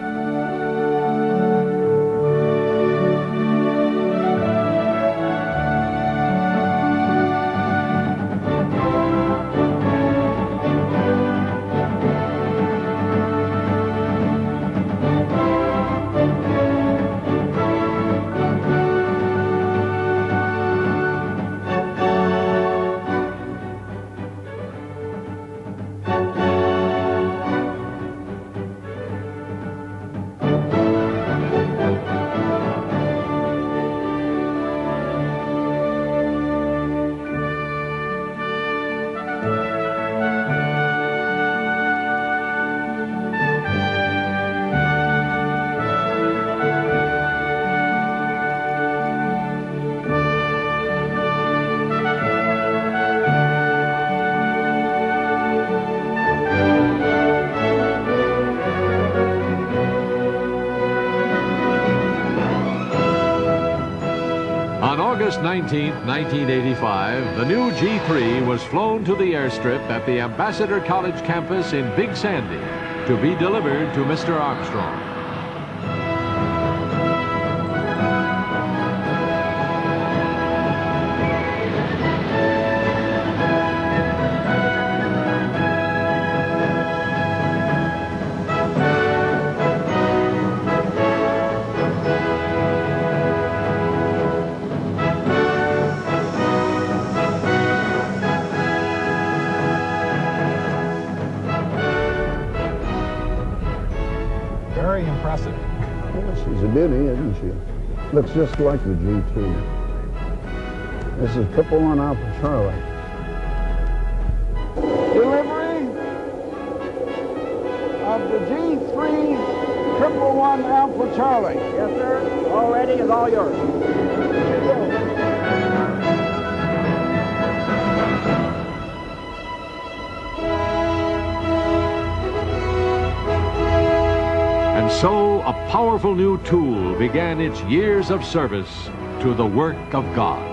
August 19, 1985, the new G3 was flown to the airstrip at the Ambassador College campus in Big Sandy to be delivered to Mr. Armstrong. Very impressive. Well, she's a beauty, isn't she? Looks just like the G2. This is 111 Alpha Charlie. Delivery of the G3 111 Alpha Charlie. Yes, sir. All ready is all yours. And so a powerful new tool began its years of service to the work of God.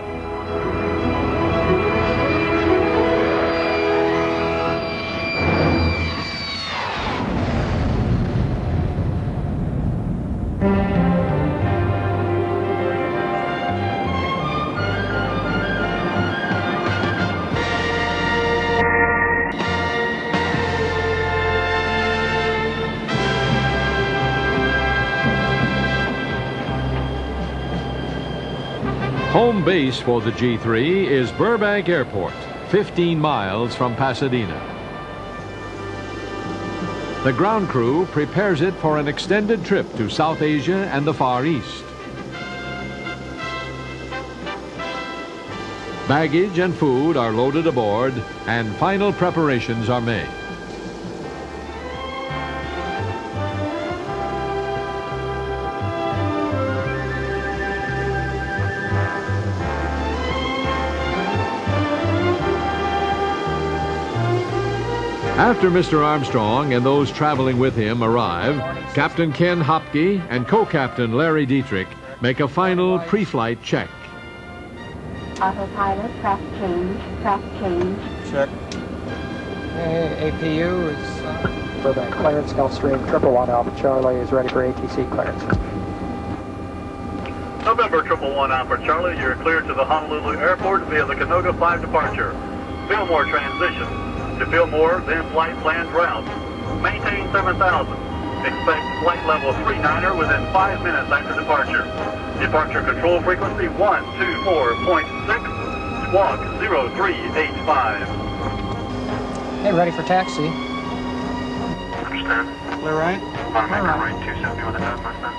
Home base for the G3 is Burbank Airport, 15 miles from Pasadena. The ground crew prepares it for an extended trip to South Asia and the Far East. Baggage and food are loaded aboard, and final preparations are made. After Mr. Armstrong and those traveling with him arrive, Captain Ken Hopke and co-captain Larry Dietrich make a final pre-flight check. Autopilot, track change, track change. Check. APU is for the clearance, Gulfstream 111 Alpha Charlie is ready for ATC clearance. November 111 Alpha Charlie, you're cleared to the Honolulu Airport via the Canoga 5 departure. Fillmore transition. To Fillmore, then flight planned route. Maintain 7,000. Expect flight level 39er within 5 minutes after departure. Departure control frequency 124.6, squawk 0385. Hey, ready for taxi. Understand. Clear right? On make right 270 on the dot, my son.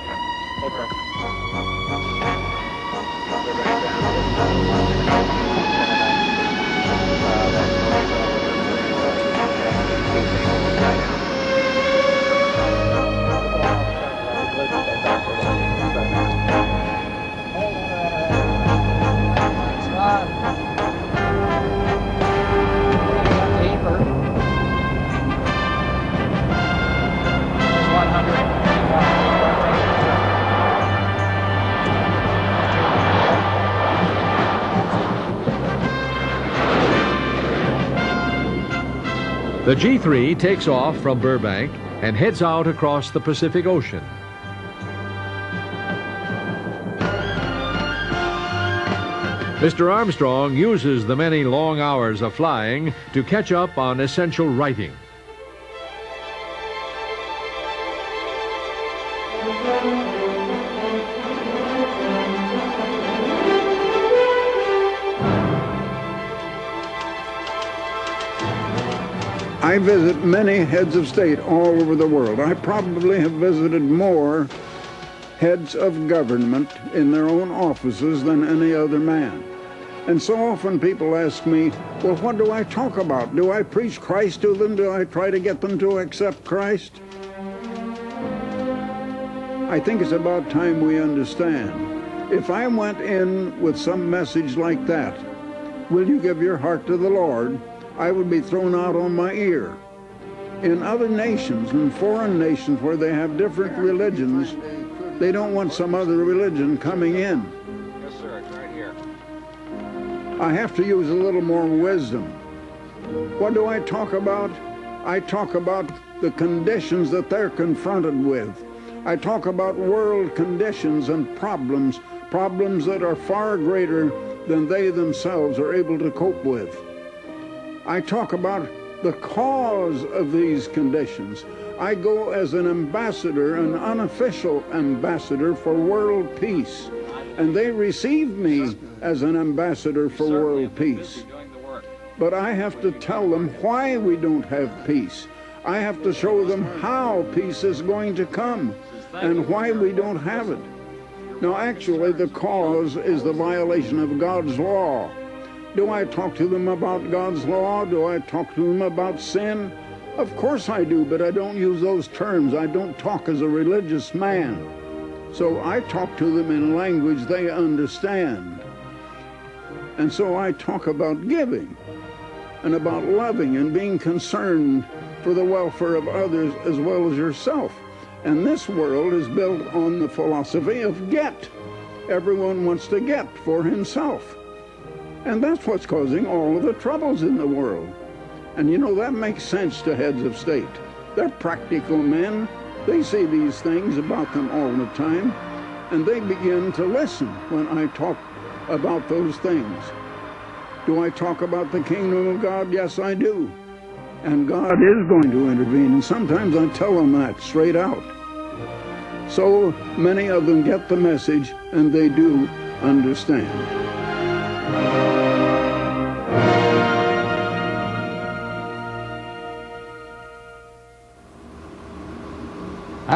The G3 takes off from Burbank and heads out across the Pacific Ocean. Mr. Armstrong uses the many long hours of flying to catch up on essential writing. I visit many heads of state all over the world. I probably have visited more heads of government in their own offices than any other man. And so often people ask me, well, what do I talk about? Do I preach Christ to them? Do I try to get them to accept Christ? I think it's about time we understand. If I went in with some message like that, will you give your heart to the Lord? I would be thrown out on my ear. In other nations, in foreign nations where they have different religions, they don't want some other religion coming in. Yes, sir, it's right here. I have to use a little more wisdom. What do I talk about? I talk about the conditions that they're confronted with. I talk about world conditions and problems that are far greater than they themselves are able to cope with. I talk about the cause of these conditions. I go as an ambassador, an unofficial ambassador for world peace. And they receive me as an ambassador for world peace. But I have to tell them why we don't have peace. I have to show them how peace is going to come and why we don't have it. Now, actually, the cause is the violation of God's law. Do I talk to them about God's law? Do I talk to them about sin? Of course I do, but I don't use those terms. I don't talk as a religious man. So I talk to them in language they understand. And so I talk about giving and about loving and being concerned for the welfare of others as well as yourself. And this world is built on the philosophy of get. Everyone wants to get for himself. And that's what's causing all of the troubles in the world. And you know, that makes sense to heads of state. They're practical men. They see these things about them all the time. And they begin to listen when I talk about those things. Do I talk about the kingdom of God? Yes, I do. And God is going to intervene. And sometimes I tell them that straight out. So many of them get the message, and they do understand.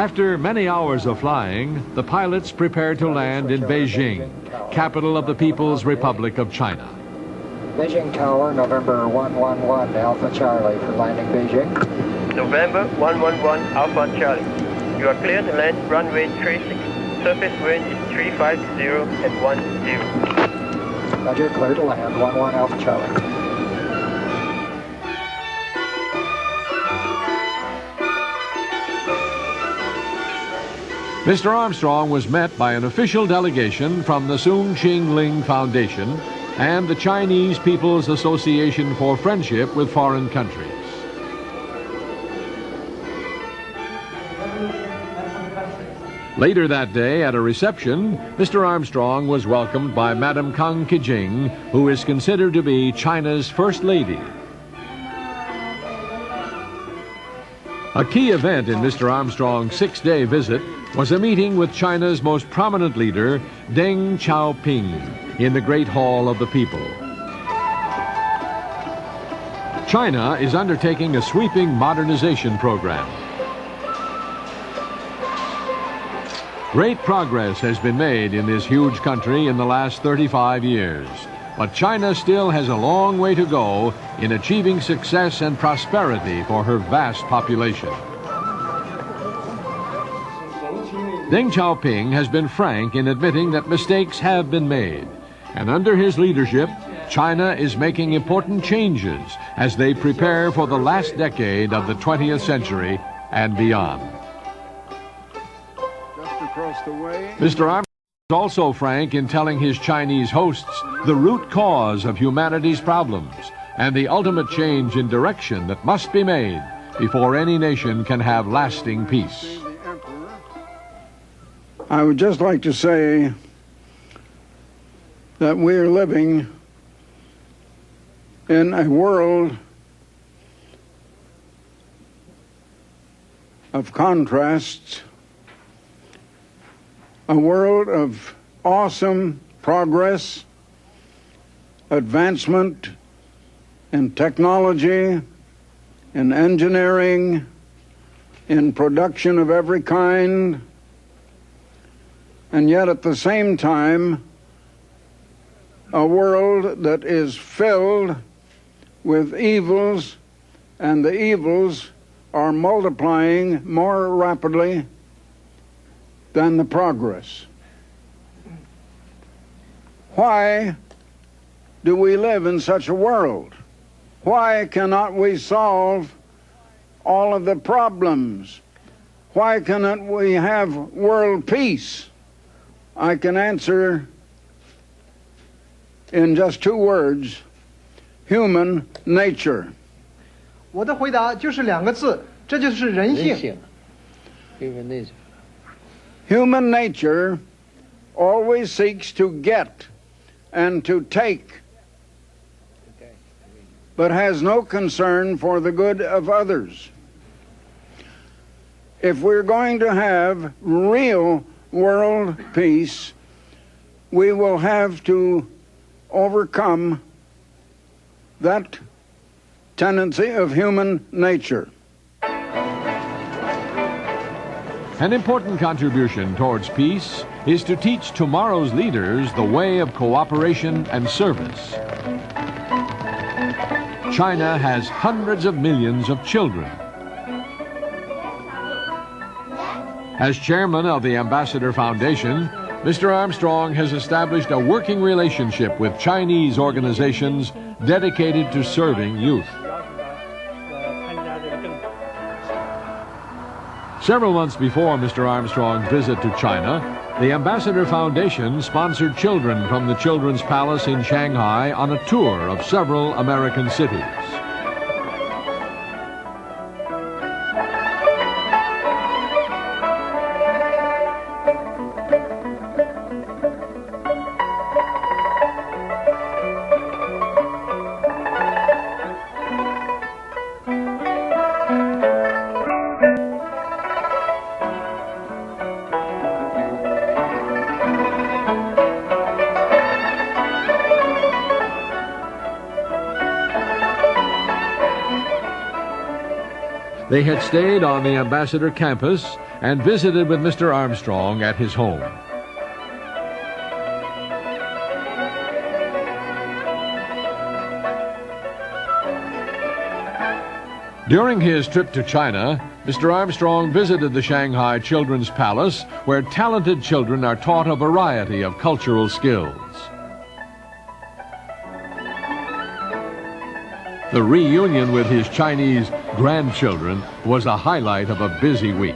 After many hours of flying, the pilots prepared to land in Beijing, capital of the People's Republic of China. Beijing Tower, November 111, Alpha Charlie for landing Beijing. November 111, Alpha Charlie. You are clear to land runway 36. Surface wind is 350 at 10. Roger, clear to land, 11 Alpha Charlie. Mr. Armstrong was met by an official delegation from the Soon Ching Ling Foundation and the Chinese People's Association for Friendship with Foreign Countries. Later that day, at a reception, Mr. Armstrong was welcomed by Madam Kang Kijing, who is considered to be China's First Lady. A key event in Mr. Armstrong's 6-day visit was a meeting with China's most prominent leader, Deng Xiaoping, in the Great Hall of the People. China is undertaking a sweeping modernization program. Great progress has been made in this huge country in the last 35 years, but China still has a long way to go in achieving success and prosperity for her vast population. Deng Xiaoping has been frank in admitting that mistakes have been made, and under his leadership, China is making important changes as they prepare for the last decade of the 20th century and beyond. Mr. Armstrong is also frank in telling his Chinese hosts the root cause of humanity's problems and the ultimate change in direction that must be made before any nation can have lasting peace. I would just like to say that we're living in a world of contrasts, a world of awesome progress, advancement in technology, in engineering, in production of every kind, and yet at the same time, a world that is filled with evils, and the evils are multiplying more rapidly than the progress. Why do we live in such a world? Why cannot we solve all of the problems? Why cannot we have world peace? I can answer in just 2 words: human nature. 我的回答就是2个字，这就是人性。 Human nature. Human nature always seeks to get and to take, but has no concern for the good of others. If we're going to have real world peace, we will have to overcome that tendency of human nature. An important contribution towards peace is to teach tomorrow's leaders the way of cooperation and service. China has hundreds of millions of children. As chairman of the Ambassador Foundation, Mr. Armstrong has established a working relationship with Chinese organizations dedicated to serving youth. Several months before Mr. Armstrong's visit to China, the Ambassador Foundation sponsored children from the Children's Palace in Shanghai on a tour of several American cities. They had stayed on the Ambassador campus and visited with Mr. Armstrong at his home. During his trip to China, Mr. Armstrong visited the Shanghai Children's Palace, where talented children are taught a variety of cultural skills. The reunion with his Chinese grandchildren was a highlight of a busy week.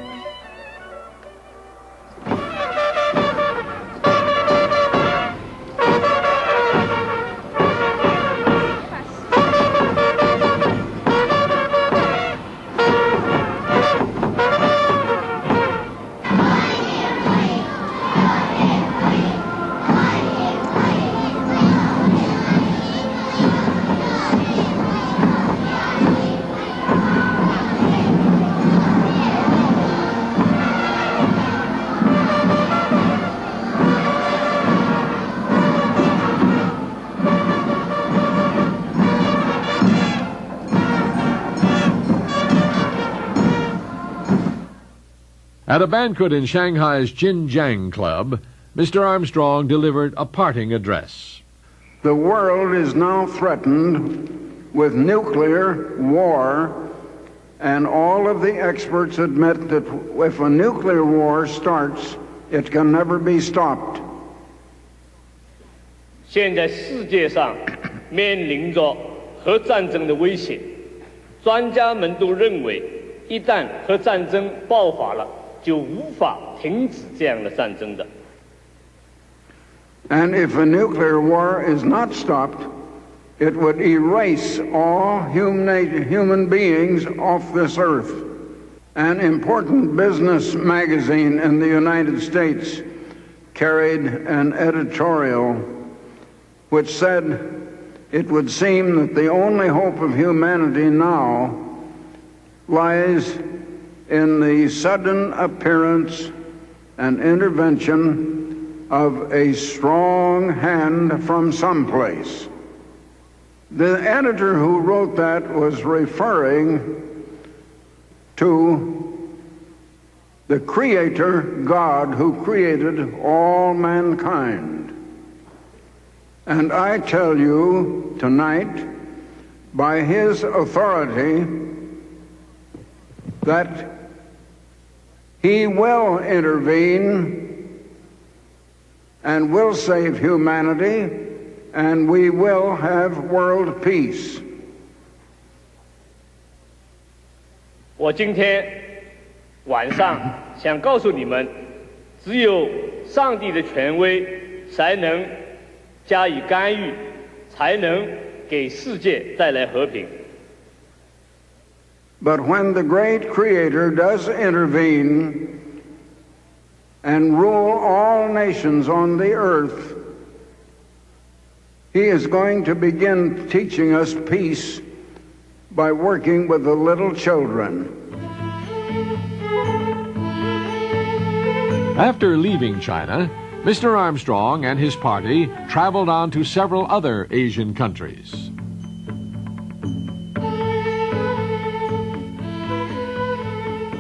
At a banquet in Shanghai's Jinjiang Club, Mr. Armstrong delivered a parting address. The world is now threatened with nuclear war, and all of the experts admit that if a nuclear war starts, it can never be stopped. 现在世界上面临着核战争的威胁，专家们都认为，一旦核战争爆发了，就无法停止这样的战争的。And if a nuclear war is not stopped, it would erase all human beings off this earth. An important business magazine in the United States carried an editorial which said it would seem that the only hope of humanity now lies in the sudden appearance and intervention of a strong hand from someplace. The editor who wrote that was referring to the Creator God who created all mankind. And I tell you tonight, by his authority, that he will intervene and will save humanity, and we will have world peace. 我今天晚上想告诉你们，只有上帝的权威才能加以干预，才能给世界带来和平。But when the great Creator does intervene and rule all nations on the earth, he is going to begin teaching us peace by working with the little children. After leaving China, Mr. Armstrong and his party traveled on to several other Asian countries.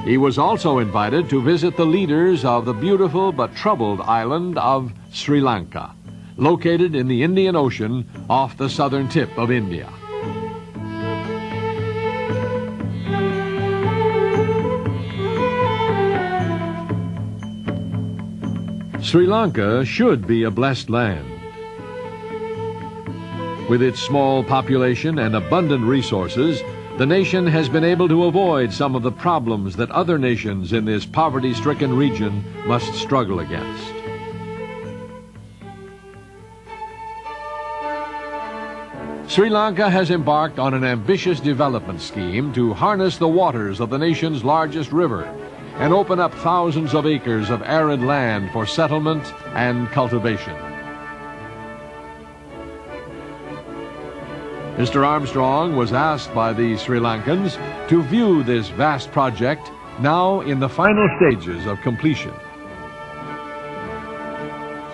He was also invited to visit the leaders of the beautiful but troubled island of Sri Lanka, located in the Indian Ocean off the southern tip of India. Sri Lanka should be a blessed land. With its small population and abundant resources, the nation has been able to avoid some of the problems that other nations in this poverty-stricken region must struggle against. Sri Lanka has embarked on an ambitious development scheme to harness the waters of the nation's largest river and open up thousands of acres of arid land for settlement and cultivation. Mr. Armstrong was asked by the Sri Lankans to view this vast project now in the final stages of completion.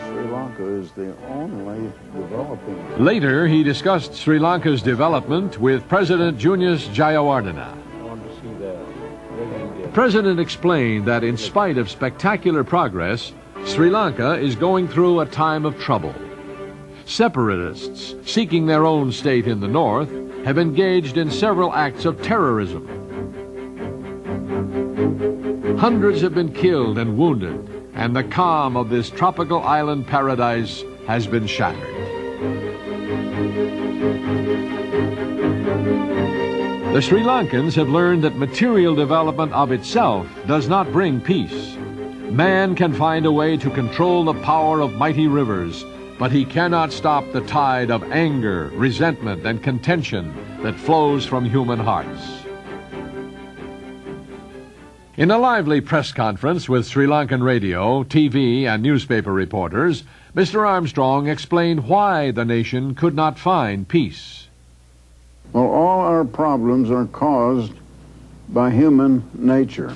Sri Lanka is the only developing. Later, he discussed Sri Lanka's development with President Junius Jayawardena. I want to see the big India. President explained that in spite of spectacular progress, Sri Lanka is going through a time of trouble. Separatists, seeking their own state in the north, have engaged in several acts of terrorism. Hundreds have been killed and wounded, and the calm of this tropical island paradise has been shattered. The Sri Lankans have learned that material development of itself does not bring peace. Man can find a way to control the power of mighty rivers, but he cannot stop the tide of anger, resentment, and contention that flows from human hearts. In a lively press conference with Sri Lankan radio, TV, and newspaper reporters, Mr. Armstrong explained why the nation could not find peace. Well, all our problems are caused by human nature.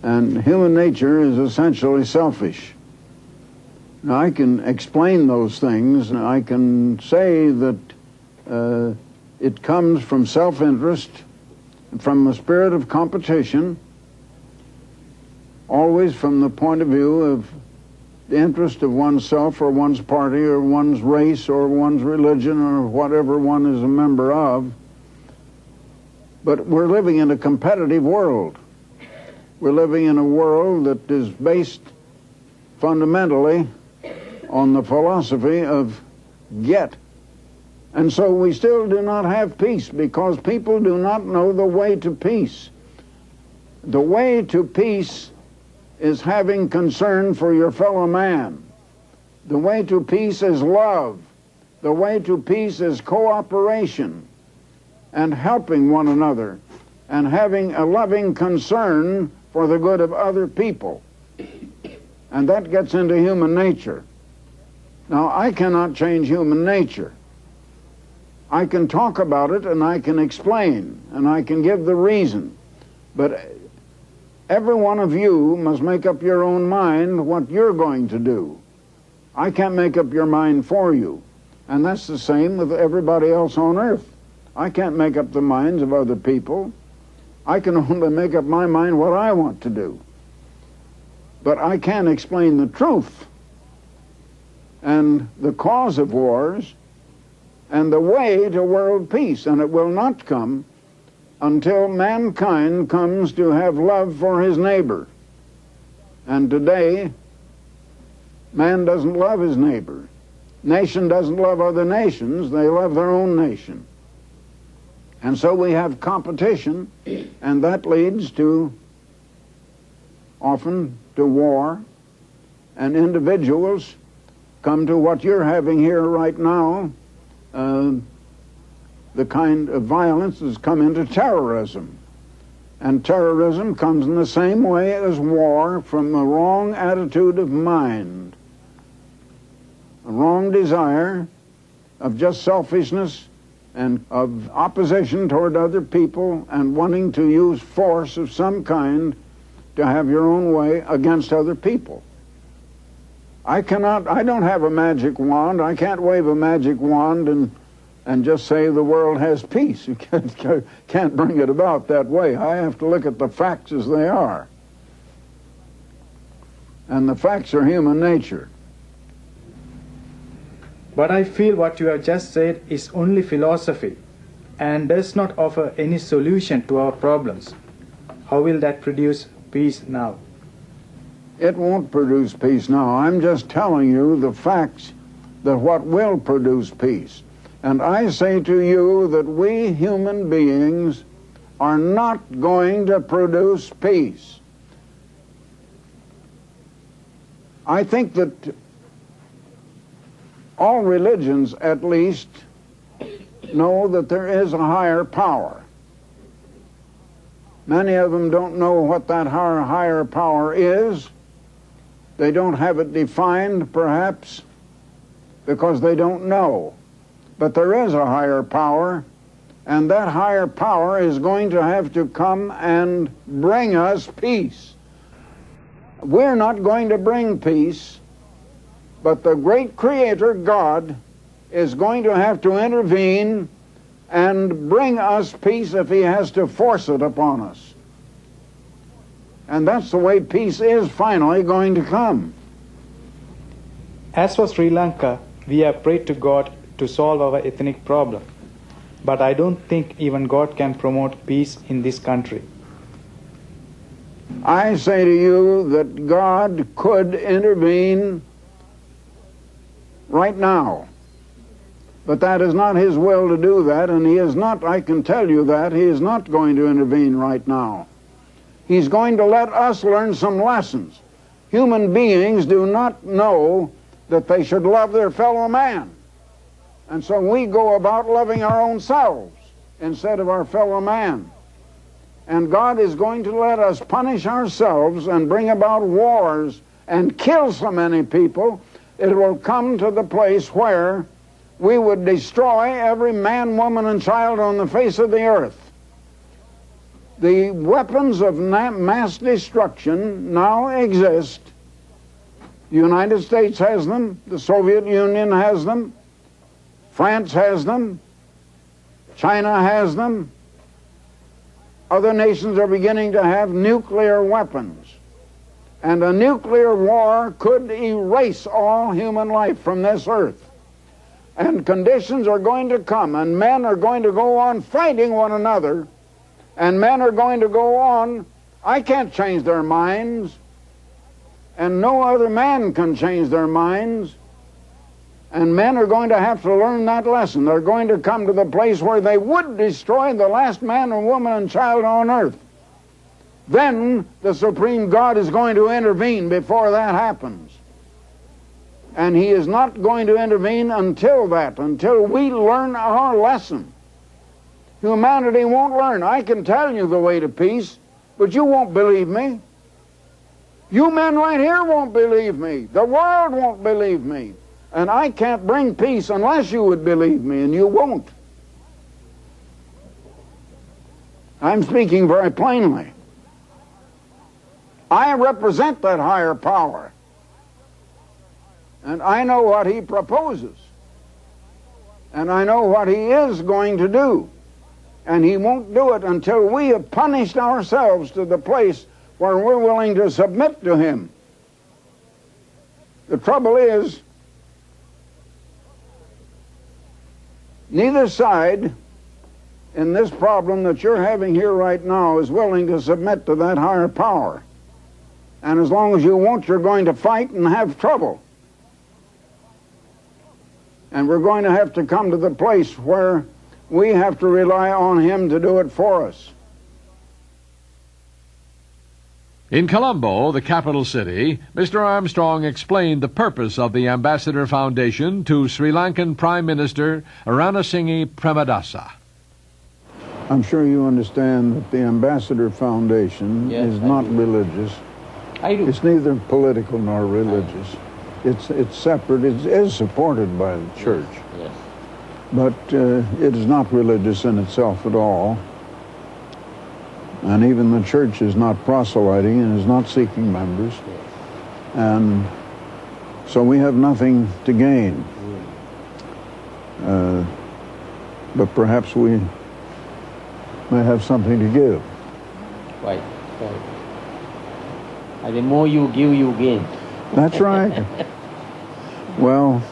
And human nature is essentially selfish. Now, I can explain those things. I can say that it comes from self-interest, from a spirit of competition, always from the point of view of the interest of oneself or one's party or one's race or one's religion or whatever one is a member of. But we're living in a competitive world. We're living in a world that is based fundamentally on the philosophy of get. And so we still do not have peace because people do not know the way to peace. The way to peace is having concern for your fellow man. The way to peace is love. The way to peace is cooperation and helping one another and having a loving concern for the good of other people. And that gets into human nature. Now, I cannot change human nature. I can talk about it and I can explain and I can give the reason. But every one of you must make up your own mind what you're going to do. I can't make up your mind for you. And that's the same with everybody else on earth. I can't make up the minds of other people. I can only make up my mind what I want to do. But I can explain the truth and the cause of wars and the way to world peace. And it will not come until mankind comes to have love for his neighbor. And today, man doesn't love his neighbor. Nation doesn't love other nations, they love their own nation. And so we have competition, and that leads to, often, to war, and individuals come to what you're having here right now, the kind of violence has come into terrorism. And terrorism comes in the same way as war from a wrong attitude of mind, a wrong desire of just selfishness and of opposition toward other people and wanting to use force of some kind to have your own way against other people. I don't have a magic wand. I can't wave a magic wand and just say the world has peace. You can't bring it about that way. I have to look at the facts as they are. And the facts are human nature. But I feel what you have just said is only philosophy and does not offer any solution to our problems. How will that produce peace now? It won't produce peace now. I'm just telling you the facts that what will produce peace. And I say to you that we human beings are not going to produce peace. I think that all religions, at least, know that there is a higher power. Many of them don't know what that higher power is. They don't have it defined, perhaps, because they don't know. But there is a higher power, and that higher power is going to have to come and bring us peace. We're not going to bring peace, but the great Creator, God, is going to have to intervene and bring us peace if He has to force it upon us. And that's the way peace is finally going to come. As for Sri Lanka, we have prayed to God to solve our ethnic problem. But I don't think even God can promote peace in this country. I say to you that God could intervene right now. But that is not His will to do that, and He is not, I can tell you that, He is not going to intervene right now. He's going to let us learn some lessons. Human beings do not know that they should love their fellow man. And so we go about loving our own selves instead of our fellow man. And God is going to let us punish ourselves and bring about wars and kill so many people, it will come to the place where we would destroy every man, woman, and child on the face of the earth. The weapons of mass destruction now exist. The United States has them, the Soviet Union has them, France has them, China has them. Other nations are beginning to have nuclear weapons. And a nuclear war could erase all human life from this earth. And conditions are going to come, and men are going to go on fighting one another, and men are going to go on. I can't change their minds, and no other man can change their minds. And men are going to have to learn that lesson. They're going to come to the place where they would destroy the last man and woman and child on earth. Then the supreme God is going to intervene before that happens. And He is not going to intervene until we learn our lesson. Humanity won't learn. I can tell you the way to peace, but you won't believe me. You men right here won't believe me. The world won't believe me. And I can't bring peace unless you would believe me, and you won't. I'm speaking very plainly. I represent that higher power. And I know what He proposes. And I know what He is going to do. And He won't do it until we have punished ourselves to the place where we're willing to submit to Him. The trouble is, neither side in this problem that you're having here right now is willing to submit to that higher power. And as long as you won't, you're going to fight and have trouble. And we're going to have to come to the place where we have to rely on Him to do it for us. In Colombo, the capital city, Mr. Armstrong explained the purpose of the Ambassador Foundation to Sri Lankan Prime Minister Ranasinghe Premadasa. I'm sure you understand that the Ambassador Foundation is not religious. I do. It's neither political nor religious. It's separate. It is supported by the church. Yes. But it is not religious in itself at all. And even the church is not proselyting and is not seeking members. Yes. And so we have nothing to gain. But perhaps we may have something to give. Right. And the more you give, you gain. That's right. Well,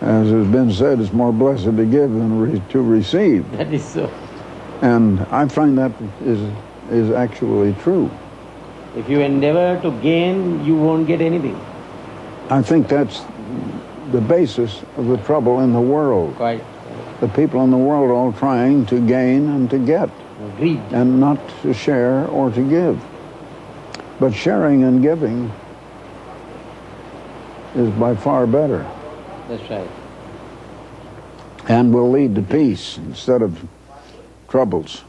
as has been said, it's more blessed to give than to receive. That is so. And I find that is actually true. If you endeavor to gain, you won't get anything. I think that's the basis of the trouble in the world. Right. The people in the world are all trying to gain and to get. Greed. And not to share or to give. But sharing and giving is by far better. That's right. And will lead to peace instead of troubles.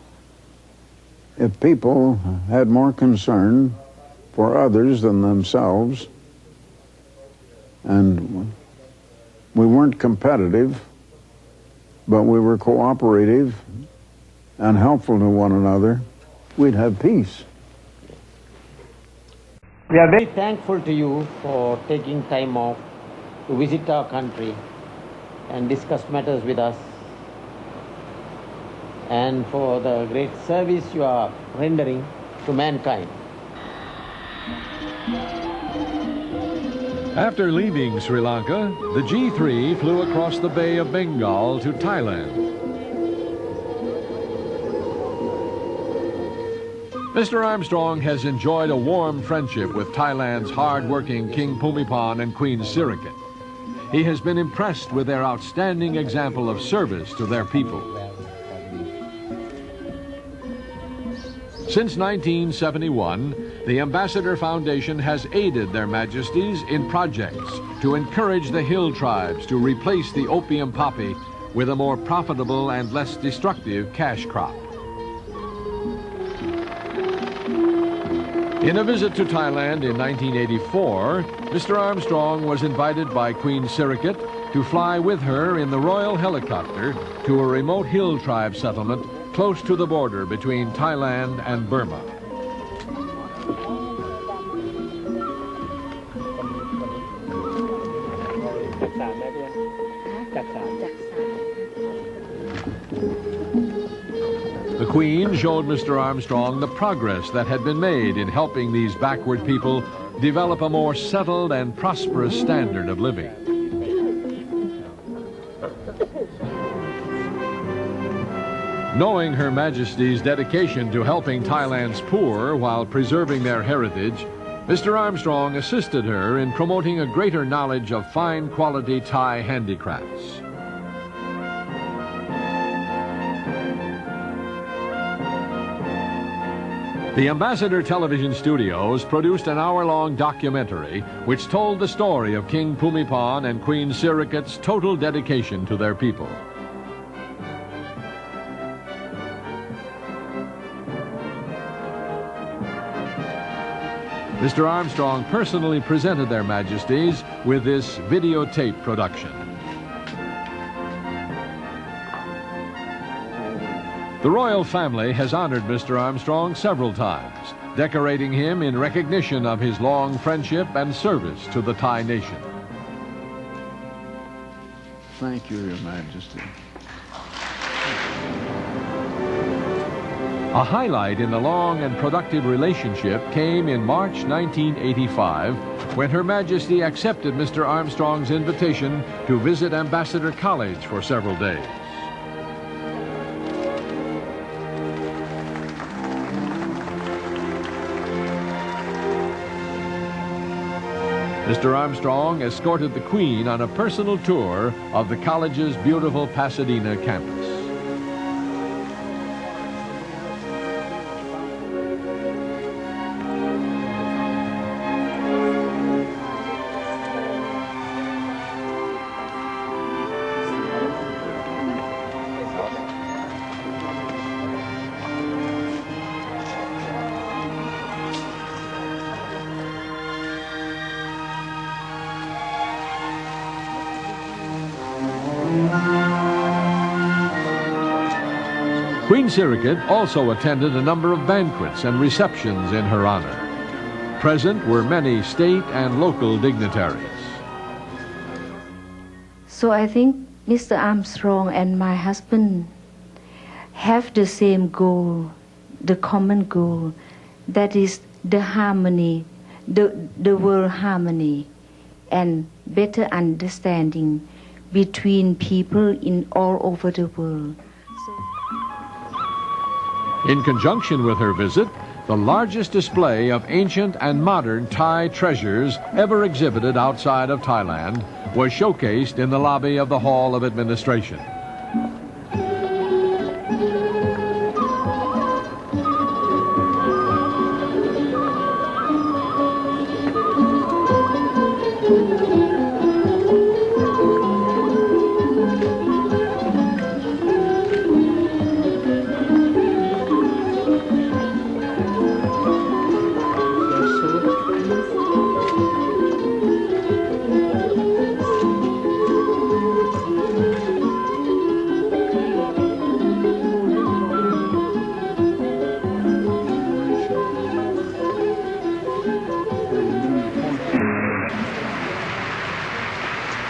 If people had more concern for others than themselves, and we weren't competitive, but we were cooperative and helpful to one another, we'd have peace. We are very thankful to you for taking time off to visit our country and discuss matters with us, and for the great service you are rendering to mankind. After leaving Sri Lanka, the G3 flew across the Bay of Bengal to Thailand. Mr. Armstrong has enjoyed a warm friendship with Thailand's hard-working King Bhumibol and Queen Sirikit. He has been impressed with their outstanding example of service to their people. Since 1971, the Ambassador Foundation has aided their Majesties in projects to encourage the hill tribes to replace the opium poppy with a more profitable and less destructive cash crop. In a visit to Thailand in 1984, Mr. Armstrong was invited by Queen Sirikit to fly with her in the royal helicopter to a remote hill tribe settlement close to the border between Thailand and Burma. The Queen showed Mr. Armstrong the progress that had been made in helping these backward people develop a more settled and prosperous standard of living. Knowing Her Majesty's dedication to helping Thailand's poor while preserving their heritage, Mr. Armstrong assisted her in promoting a greater knowledge of fine quality Thai handicrafts. The Ambassador Television Studios produced an hour-long documentary which told the story of King Bhumibol and Queen Sirikit's total dedication to their people. Mr. Armstrong personally presented their Majesties with this videotape production. The royal family has honored Mr. Armstrong several times, decorating him in recognition of his long friendship and service to the Thai nation. Thank you, Your Majesty. A highlight in the long and productive relationship came in March 1985 when Her Majesty accepted Mr. Armstrong's invitation to visit Ambassador College for several days. Mr. Armstrong escorted the Queen on a personal tour of the college's beautiful Pasadena campus. Queen Sirikit also attended a number of banquets and receptions in her honor. Present were many state and local dignitaries. So I think Mr. Armstrong and my husband have the same goal, the common goal, that is the harmony, the world harmony, and better understanding between people in all over the world. In conjunction with her visit, the largest display of ancient and modern Thai treasures ever exhibited outside of Thailand was showcased in the lobby of the Hall of Administration.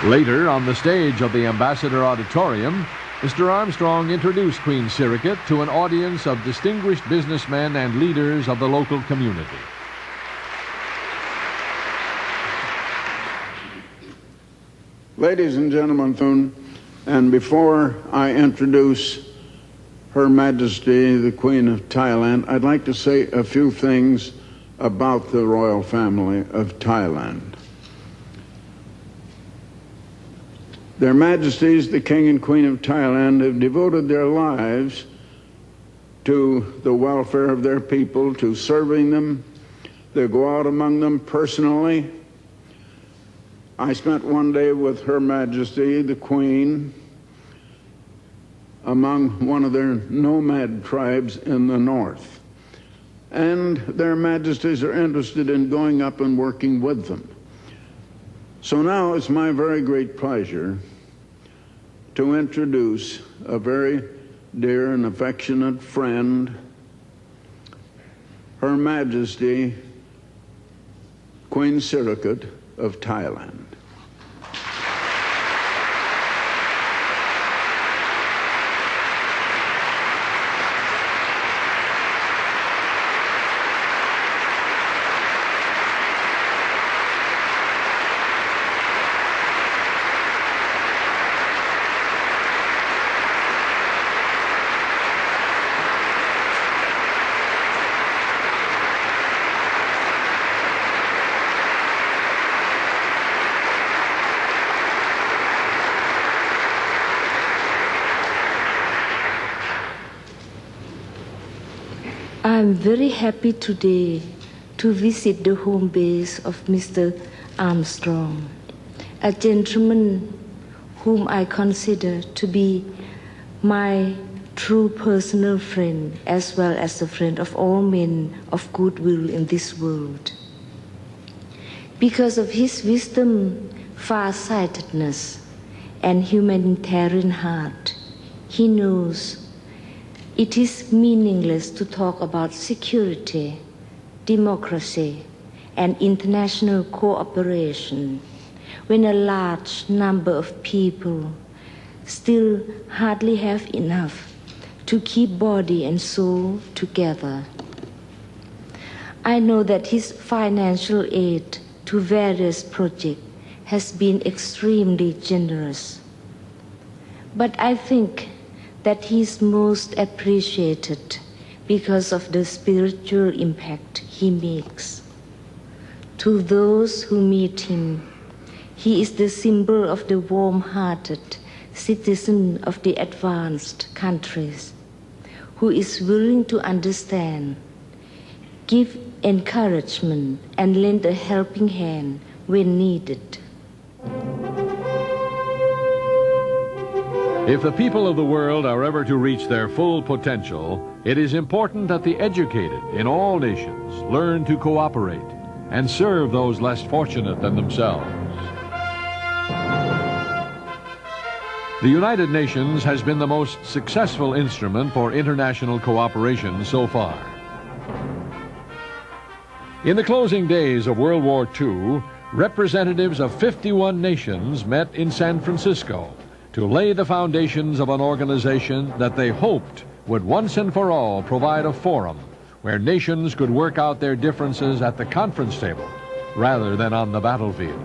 Later, on the stage of the Ambassador Auditorium, Mr. Armstrong introduced Queen Sirikit to an audience of distinguished businessmen and leaders of the local community. Ladies and gentlemen, and before I introduce Her Majesty, the Queen of Thailand, I'd like to say a few things about the royal family of Thailand. Their Majesties, the King and Queen of Thailand, have devoted their lives to the welfare of their people, to serving them. They go out among them personally. I spent one day with Her Majesty, the Queen, among one of their nomad tribes in the north. And their Majesties are interested in going up and working with them. So now it's my very great pleasure to introduce a very dear and affectionate friend, Her Majesty, Queen Sirikit of Thailand. I'm very happy today to visit the home base of Mr. Armstrong, a gentleman whom I consider to be my true personal friend, as well as a friend of all men of goodwill in this world. Because of his wisdom, far-sightedness, and humanitarian heart, he knows it is meaningless to talk about security, democracy, and international cooperation when a large number of people still hardly have enough to keep body and soul together. I know that his financial aid to various projects has been extremely generous, but I think that he is most appreciated because of the spiritual impact he makes. To those who meet him, he is the symbol of the warm-hearted citizen of the advanced countries who is willing to understand, give encouragement, and lend a helping hand when needed. If the people of the world are ever to reach their full potential, it is important that the educated in all nations learn to cooperate and serve those less fortunate than themselves. The United Nations has been the most successful instrument for international cooperation so far. In the closing days of World War II, representatives of 51 nations met in San Francisco to lay the foundations of an organization that they hoped would once and for all provide a forum where nations could work out their differences at the conference table rather than on the battlefield.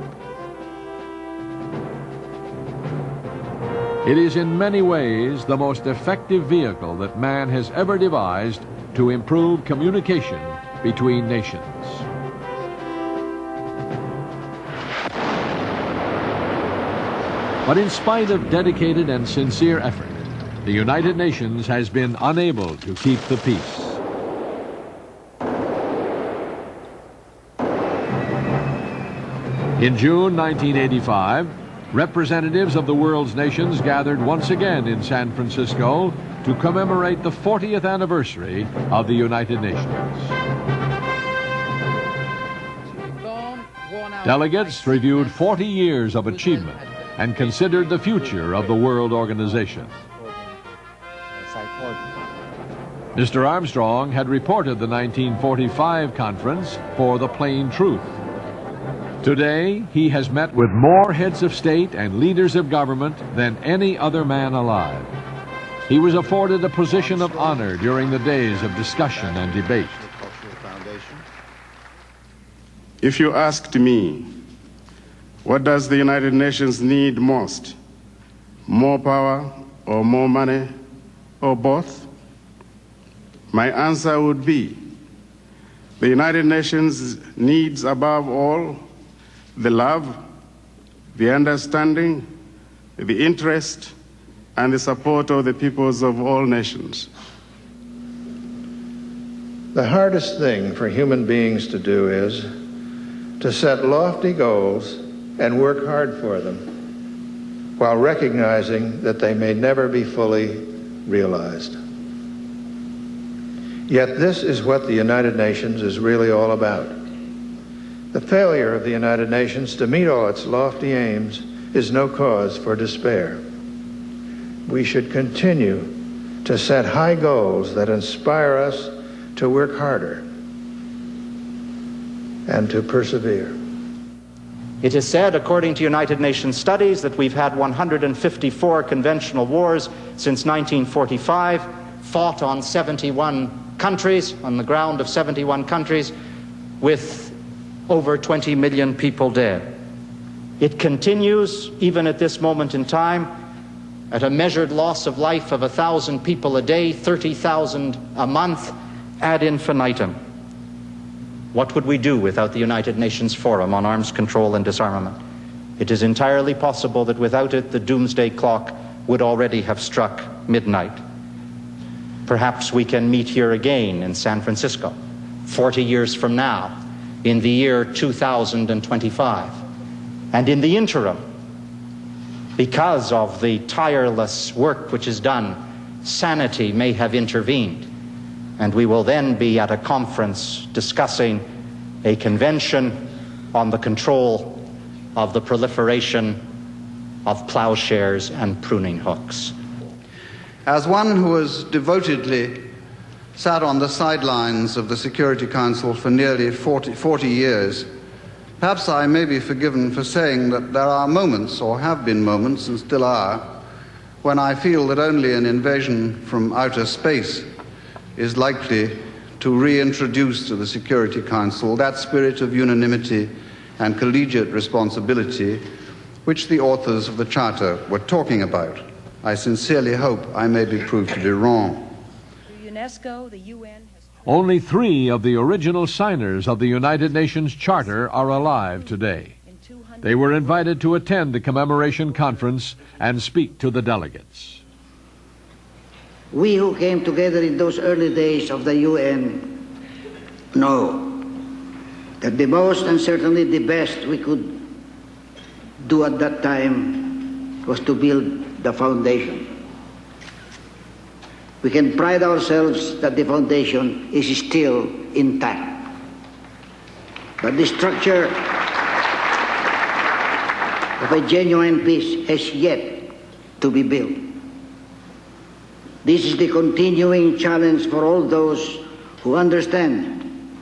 It is in many ways the most effective vehicle that man has ever devised to improve communication between nations. But in spite of dedicated and sincere effort, the United Nations has been unable to keep the peace. In June 1985, representatives of the world's nations gathered once again in San Francisco to commemorate the 40th anniversary of the United Nations. Delegates reviewed 40 years of achievement and considered the future of the World Organization. Mr. Armstrong had reported the 1945 conference for The Plain Truth. Today, he has met with more heads of state and leaders of government than any other man alive. He was afforded a position of honor during the days of discussion and debate. If you asked me, what does the United Nations need most? More power or more money or both? My answer would be, the United Nations needs above all the love, the understanding, the interest, and the support of the peoples of all nations. The hardest thing for human beings to do is to set lofty goals and work hard for them, while recognizing that they may never be fully realized. Yet this is what the United Nations is really all about. The failure of the United Nations to meet all its lofty aims is no cause for despair. We should continue to set high goals that inspire us to work harder and to persevere. It is said, according to United Nations studies, that we've had 154 conventional wars since 1945, fought on 71 countries, on the ground of 71 countries, with over 20 million people dead. It continues, even at this moment in time, at a measured loss of life of 1,000 people a day, 30,000 a month, ad infinitum. What would we do without the United Nations Forum on Arms Control and Disarmament? It is entirely possible that without it, the doomsday clock would already have struck midnight. Perhaps we can meet here again in San Francisco, 40 years from now, in the year 2025. And in the interim, because of the tireless work which is done, sanity may have intervened, and we will then be at a conference discussing a convention on the control of the proliferation of plowshares and pruning hooks. As one who has devotedly sat on the sidelines of the Security Council for nearly 40 years, perhaps I may be forgiven for saying that there are moments, or have been moments and still are, when I feel that only an invasion from outer space is likely to reintroduce to the Security Council that spirit of unanimity and collegiate responsibility which the authors of the Charter were talking about. I sincerely hope I may be proved to be wrong. UNESCO, the UN has... Only 3 of the original signers of the United Nations Charter are alive today. They were invited to attend the commemoration conference and speak to the delegates. We who came together in those early days of the UN know that the most and certainly the best we could do at that time was to build the foundation. We can pride ourselves that the foundation is still intact. But the structure of a genuine peace has yet to be built. This is the continuing challenge for all those who understand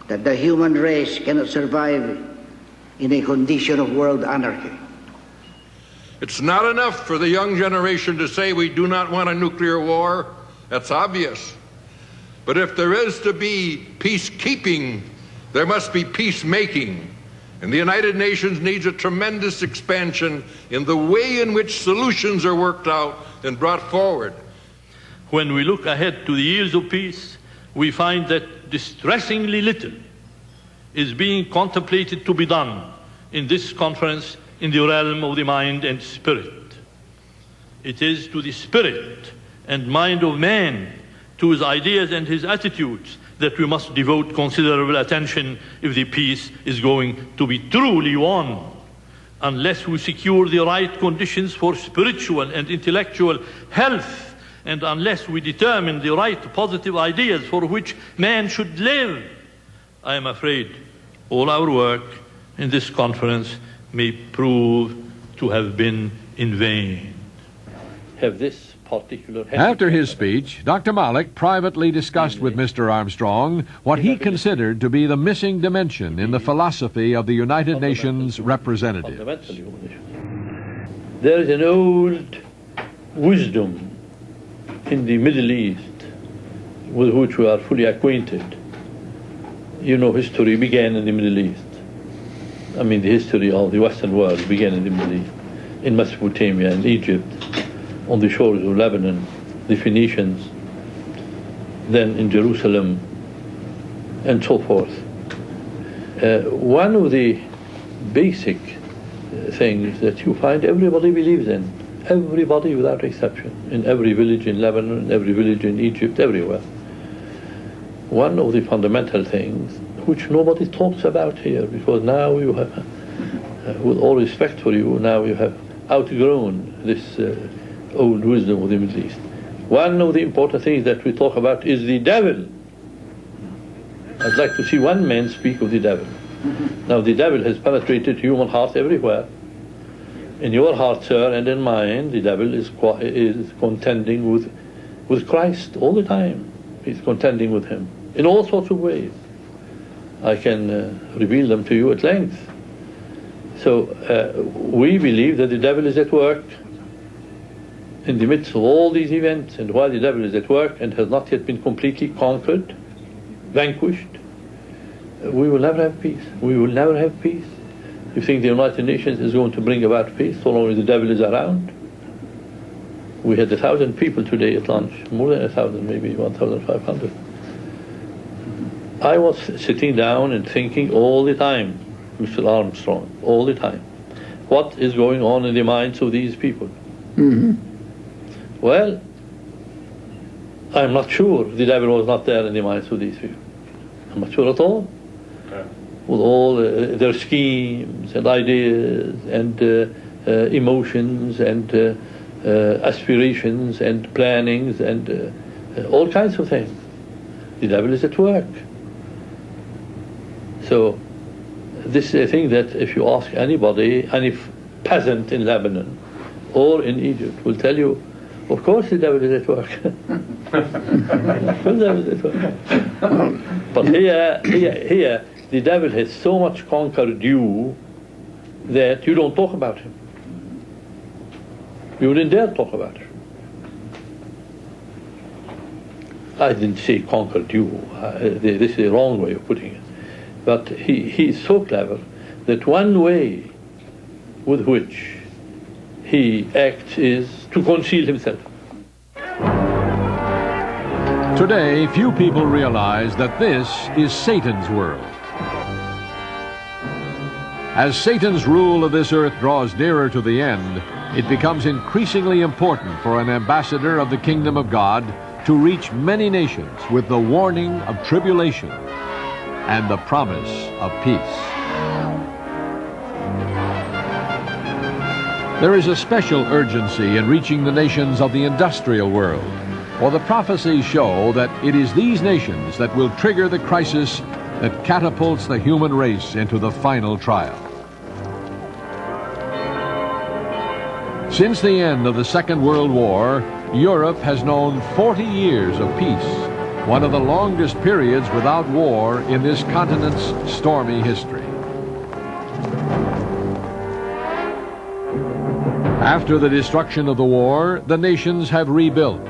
that the human race cannot survive in a condition of world anarchy. It's not enough for the young generation to say we do not want a nuclear war. That's obvious. But if there is to be peacekeeping, there must be peacemaking. And the United Nations needs a tremendous expansion in the way in which solutions are worked out and brought forward. When we look ahead to the years of peace, we find that distressingly little is being contemplated to be done in this conference in the realm of the mind and spirit. It is to the spirit and mind of man, to his ideas and his attitudes, that we must devote considerable attention if the peace is going to be truly won. Unless we secure the right conditions for spiritual and intellectual health, and unless we determine the right positive ideas for which man should live, I am afraid all our work in this conference may prove to have been in vain. Have this particular... After his speech, Dr. Malik privately discussed with Mr. Armstrong what he considered to be the missing dimension in the philosophy of the United Nations representatives. There is an old wisdom in the Middle East with which we are fully acquainted. You know, history began in the Middle East. I mean, the history of the Western world began in the Middle East, in Mesopotamia and Egypt, on the shores of Lebanon, the Phoenicians, then in Jerusalem, and so forth. One of the basic things that you find everybody believes in, everybody without exception, in every village in Lebanon, in every village in Egypt, everywhere. One of the fundamental things which nobody talks about here, because now you have, with all respect for you, now you have outgrown this old wisdom of the Middle East. One of the important things that we talk about is the devil. I'd like to see one man speak of the devil. Now, the devil has penetrated human hearts everywhere. In your heart, sir, and in mine, the devil is contending with Christ all the time. He's contending with him in all sorts of ways. I can reveal them to you at length. So we believe that the devil is at work in the midst of all these events, and while the devil is at work and has not yet been completely conquered, vanquished, we will never have peace. We will never have peace. You think the United Nations is going to bring about peace so long as the devil is around? We had 1,000 people today at lunch, more than 1,000, maybe 1,500. I was sitting down and thinking all the time, Mr. Armstrong, all the time, what is going on in the minds of these people? Mm-hmm. Well, I'm not sure the devil was not there in the minds of these people. I'm not sure at all. Okay. With all their schemes and ideas and emotions and aspirations and plannings and all kinds of things. The devil is at work. So this is a thing that if you ask anybody, any peasant in Lebanon or in Egypt will tell you, of course the devil is at work. The devil is at work. But here, the devil has so much conquered you that you don't talk about him. You wouldn't dare talk about him. I didn't say conquered you. This is the wrong way of putting it. But he is so clever that one way with which he acts is to conceal himself. Today, few people realize that this is Satan's world. As Satan's rule of this earth draws nearer to the end, it becomes increasingly important for an ambassador of the kingdom of God to reach many nations with the warning of tribulation and the promise of peace. There is a special urgency in reaching the nations of the industrial world, for the prophecies show that it is these nations that will trigger the crisis that catapults the human race into the final trial. Since the end of the Second World War, Europe has known 40 years of peace, one of the longest periods without war in this continent's stormy history. After the destruction of the war, the nations have rebuilt.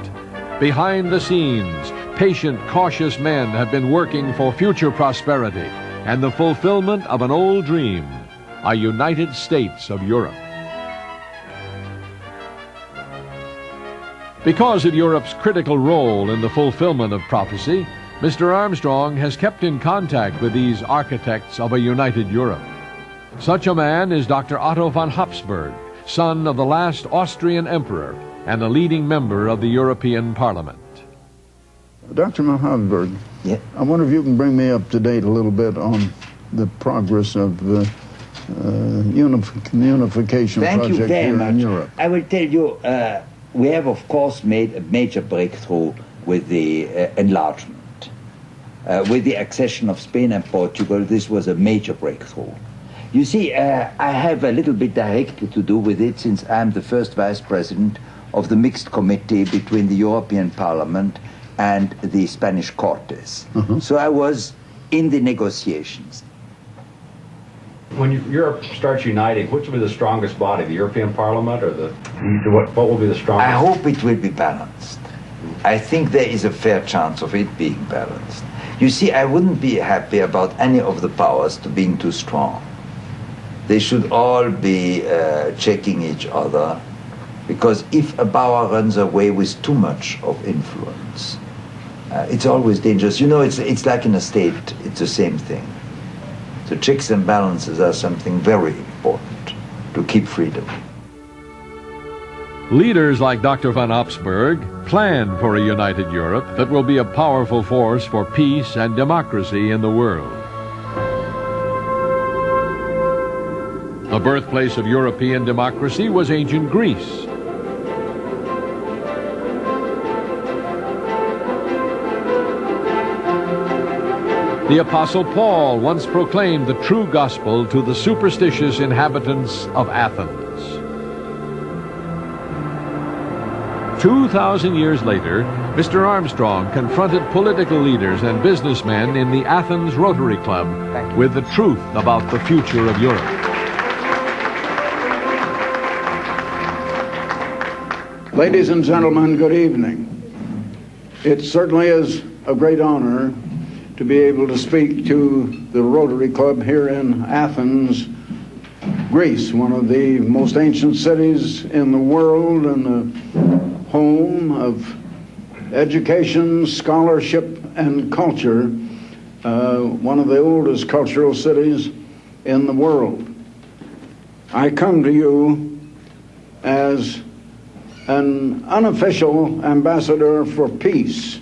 Behind the scenes, patient, cautious men have been working for future prosperity and the fulfillment of an old dream, a United States of Europe. Because of Europe's critical role in the fulfillment of prophecy, Mr. Armstrong has kept in contact with these architects of a united Europe. Such a man is Dr. Otto von Habsburg, son of the last Austrian emperor and a leading member of the European Parliament. Dr. von Habsburg, yeah. I wonder if you can bring me up to date a little bit on the progress of the unification project here in Europe. I will tell you, we have, of course, made a major breakthrough with the enlargement. With the accession of Spain and Portugal, this was a major breakthrough. You see, I have a little bit directly to do with it, since I'm the first vice president of the mixed committee between the European Parliament and the Spanish Cortes. So I was in the negotiations. When Europe starts uniting, which will be the strongest body, the European Parliament or what will be the strongest? I hope it will be balanced. I think there is a fair chance of it being balanced. You see, I wouldn't be happy about any of the powers being too strong. They should all be checking each other, because if a power runs away with too much of influence, it's always dangerous. You know, it's like in a state, it's the same thing. So checks and balances are something very important to keep freedom. Leaders like Dr. von Opsberg plan for a united Europe that will be a powerful force for peace and democracy in the world. The birthplace of European democracy was ancient Greece. The Apostle Paul once proclaimed the true gospel to the superstitious inhabitants of Athens. 2,000 years later, Mr. Armstrong confronted political leaders and businessmen in the Athens Rotary Club with the truth about the future of Europe. Ladies and gentlemen, good evening. It certainly is a great honor to be able to speak to the Rotary Club here in Athens, Greece, one of the most ancient cities in the world and the home of education, scholarship, and culture, one of the oldest cultural cities in the world. I come to you as an unofficial ambassador for peace.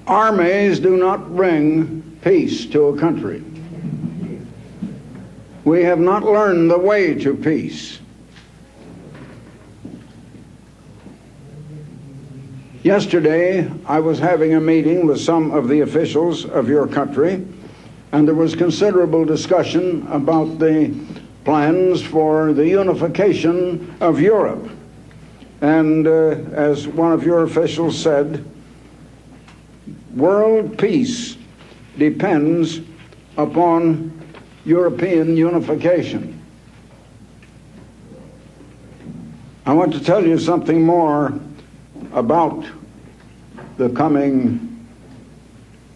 Armies do not bring peace to a country. We have not learned the way to peace. Yesterday, I was having a meeting with some of the officials of your country, and there was considerable discussion about the plans for the unification of Europe. And as one of your officials said, world peace depends upon European unification. I want to tell you something more about the coming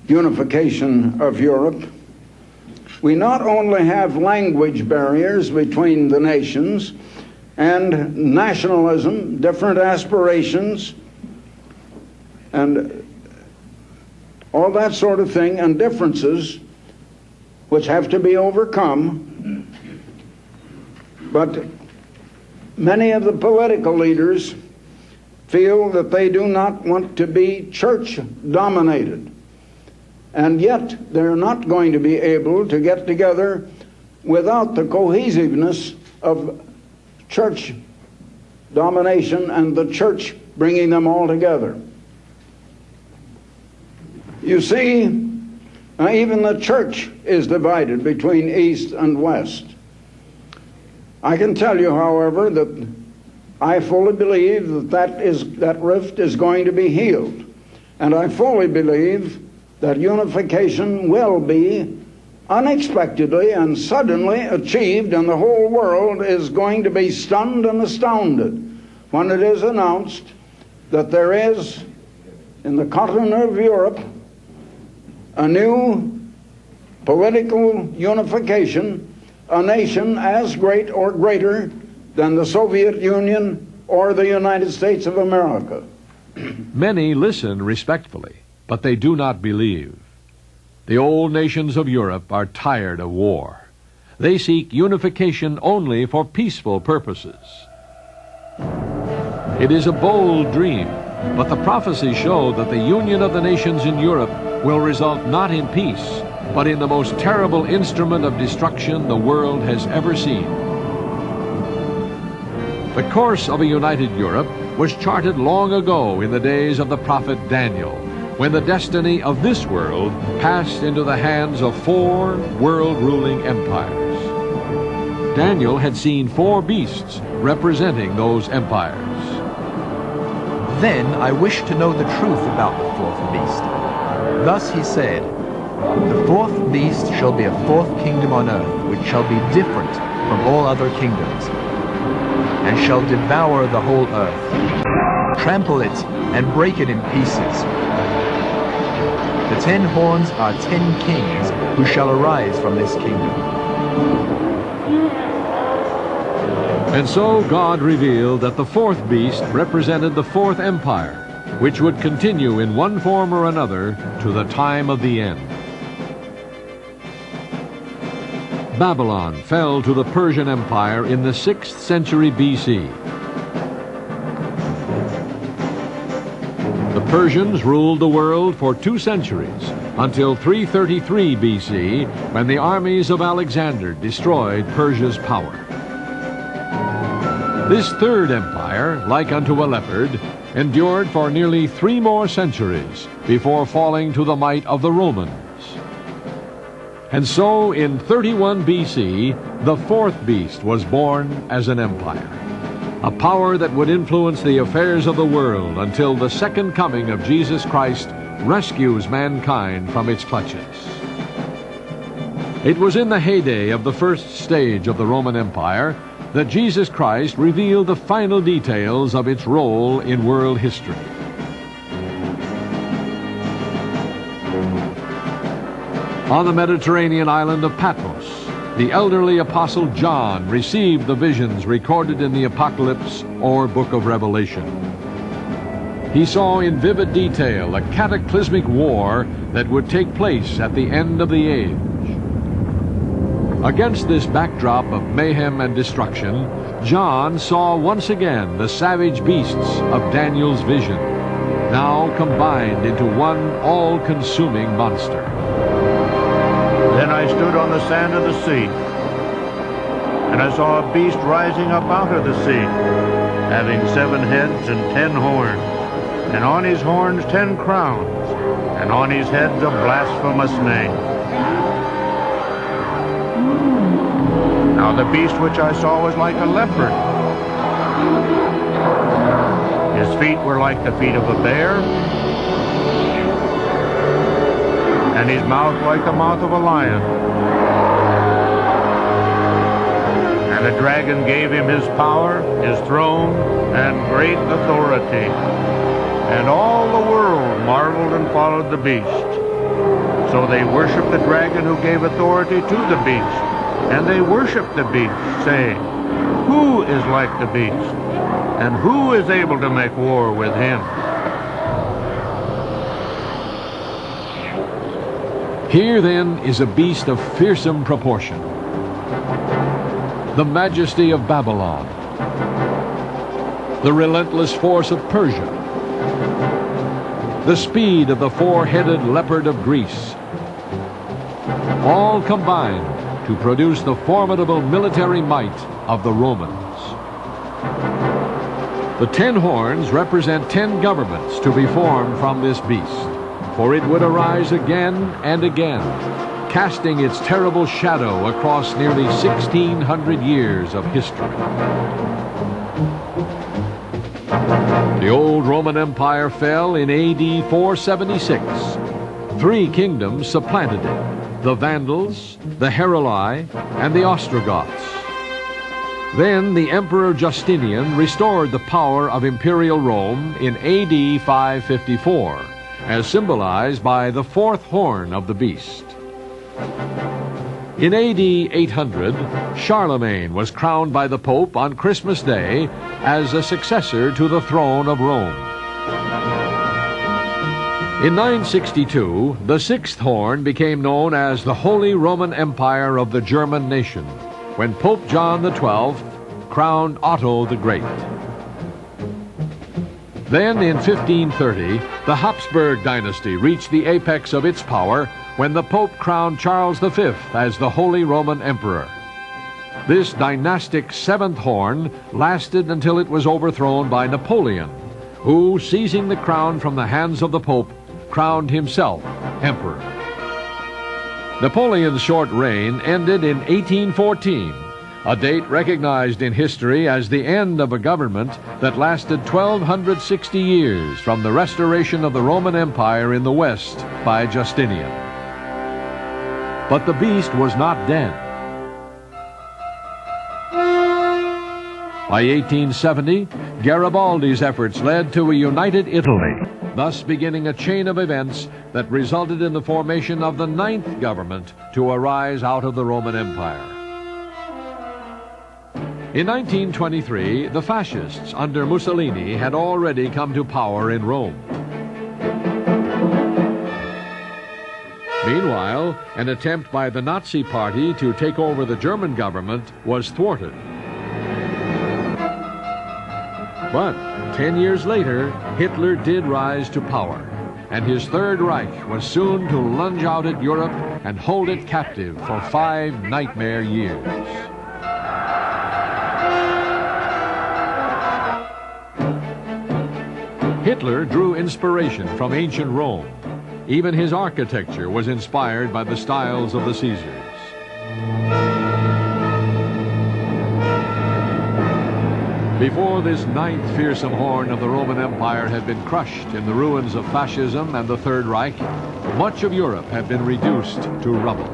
unification of Europe. We not only have language barriers between the nations and nationalism, different aspirations, and all that sort of thing, and differences which have to be overcome, but many of the political leaders feel that they do not want to be church-dominated, and yet they're not going to be able to get together without the cohesiveness of church domination and the church bringing them all together. You see, even the church is divided between East and West. I can tell you, however, that I fully believe that rift is going to be healed. And I fully believe that unification will be unexpectedly and suddenly achieved, and the whole world is going to be stunned and astounded when it is announced that there is, in the continent of Europe, a new political unification, a nation as great or greater than the Soviet Union or the United States of America. Many listen respectfully, but they do not believe. The old nations of Europe are tired of war. They seek unification only for peaceful purposes. It is a bold dream, but the prophecies show that the union of the nations in Europe will result not in peace, but in the most terrible instrument of destruction the world has ever seen. The course of a united Europe was charted long ago in the days of the prophet Daniel, when the destiny of this world passed into the hands of 4 world-ruling empires. Daniel had seen 4 beasts representing those empires. Then I wished to know the truth about the fourth beast. Thus he said, "The fourth beast shall be a fourth kingdom on earth, which shall be different from all other kingdoms, and shall devour the whole earth, trample it, and break it in pieces. The 10 horns are 10 kings who shall arise from this kingdom." And so God revealed that the fourth beast represented the fourth empire, which would continue in one form or another to the time of the end. Babylon fell to the Persian Empire in the 6th century BC. The Persians ruled the world for 2 centuries, until 333 BC, when the armies of Alexander destroyed Persia's power. This third empire, like unto a leopard, endured for nearly 3 more centuries before falling to the might of the Romans. And so, in 31 BC, the fourth beast was born as an empire, a power that would influence the affairs of the world until the second coming of Jesus Christ rescues mankind from its clutches. It was in the heyday of the first stage of the Roman Empire that Jesus Christ revealed the final details of its role in world history. On the Mediterranean island of Patmos, the elderly apostle John received the visions recorded in the Apocalypse or Book of Revelation. He saw in vivid detail a cataclysmic war that would take place at the end of the age. Against this backdrop of mayhem and destruction, John saw once again the savage beasts of Daniel's vision, now combined into one all-consuming monster. Then I stood on the sand of the sea, and I saw a beast rising up out of the sea, having 7 heads and 10 horns, and on his horns 10 crowns, and on his heads a blasphemous name. Now the beast which I saw was like a leopard. His feet were like the feet of a bear, and his mouth like the mouth of a lion. And the dragon gave him his power, his throne, and great authority. And all the world marveled and followed the beast. So they worshiped the dragon who gave authority to the beast. And they worshiped the beast, saying, "Who is like the beast? And who is able to make war with him?" Here, then, is a beast of fearsome proportion. The majesty of Babylon, the relentless force of Persia, the speed of the 4-headed leopard of Greece, all combined to produce the formidable military might of the Romans. The 10 horns represent 10 governments to be formed from this beast, for it would arise again and again, casting its terrible shadow across nearly 1,600 years of history. The old Roman Empire fell in AD 476. 3 kingdoms supplanted it: the Vandals, the Heruli, and the Ostrogoths. Then the Emperor Justinian restored the power of Imperial Rome in AD 554, as symbolized by the 4th horn of the beast. In AD 800, Charlemagne was crowned by the Pope on Christmas Day as a successor to the throne of Rome. In 962, the 6th horn became known as the Holy Roman Empire of the German nation, when Pope John XII crowned Otto the Great. Then in 1530, the Habsburg dynasty reached the apex of its power when the Pope crowned Charles V as the Holy Roman Emperor. This dynastic 7th horn lasted until it was overthrown by Napoleon, who, seizing the crown from the hands of the Pope, crowned himself emperor. Napoleon's short reign ended in 1814, a date recognized in history as the end of a government that lasted 1,260 years from the restoration of the Roman Empire in the West by Justinian. But the beast was not dead. By 1870, Garibaldi's efforts led to a united Italy, thus beginning a chain of events that resulted in the formation of the 9th government to arise out of the Roman Empire. In 1923, the fascists under Mussolini had already come to power in Rome. Meanwhile, an attempt by the Nazi Party to take over the German government was thwarted. But 10 years later, Hitler did rise to power, and his Third Reich was soon to lunge out at Europe and hold it captive for 5 nightmare years. Hitler drew inspiration from ancient Rome. Even his architecture was inspired by the styles of the Caesars. Before this 9th fearsome horn of the Roman Empire had been crushed in the ruins of fascism and the Third Reich, much of Europe had been reduced to rubble.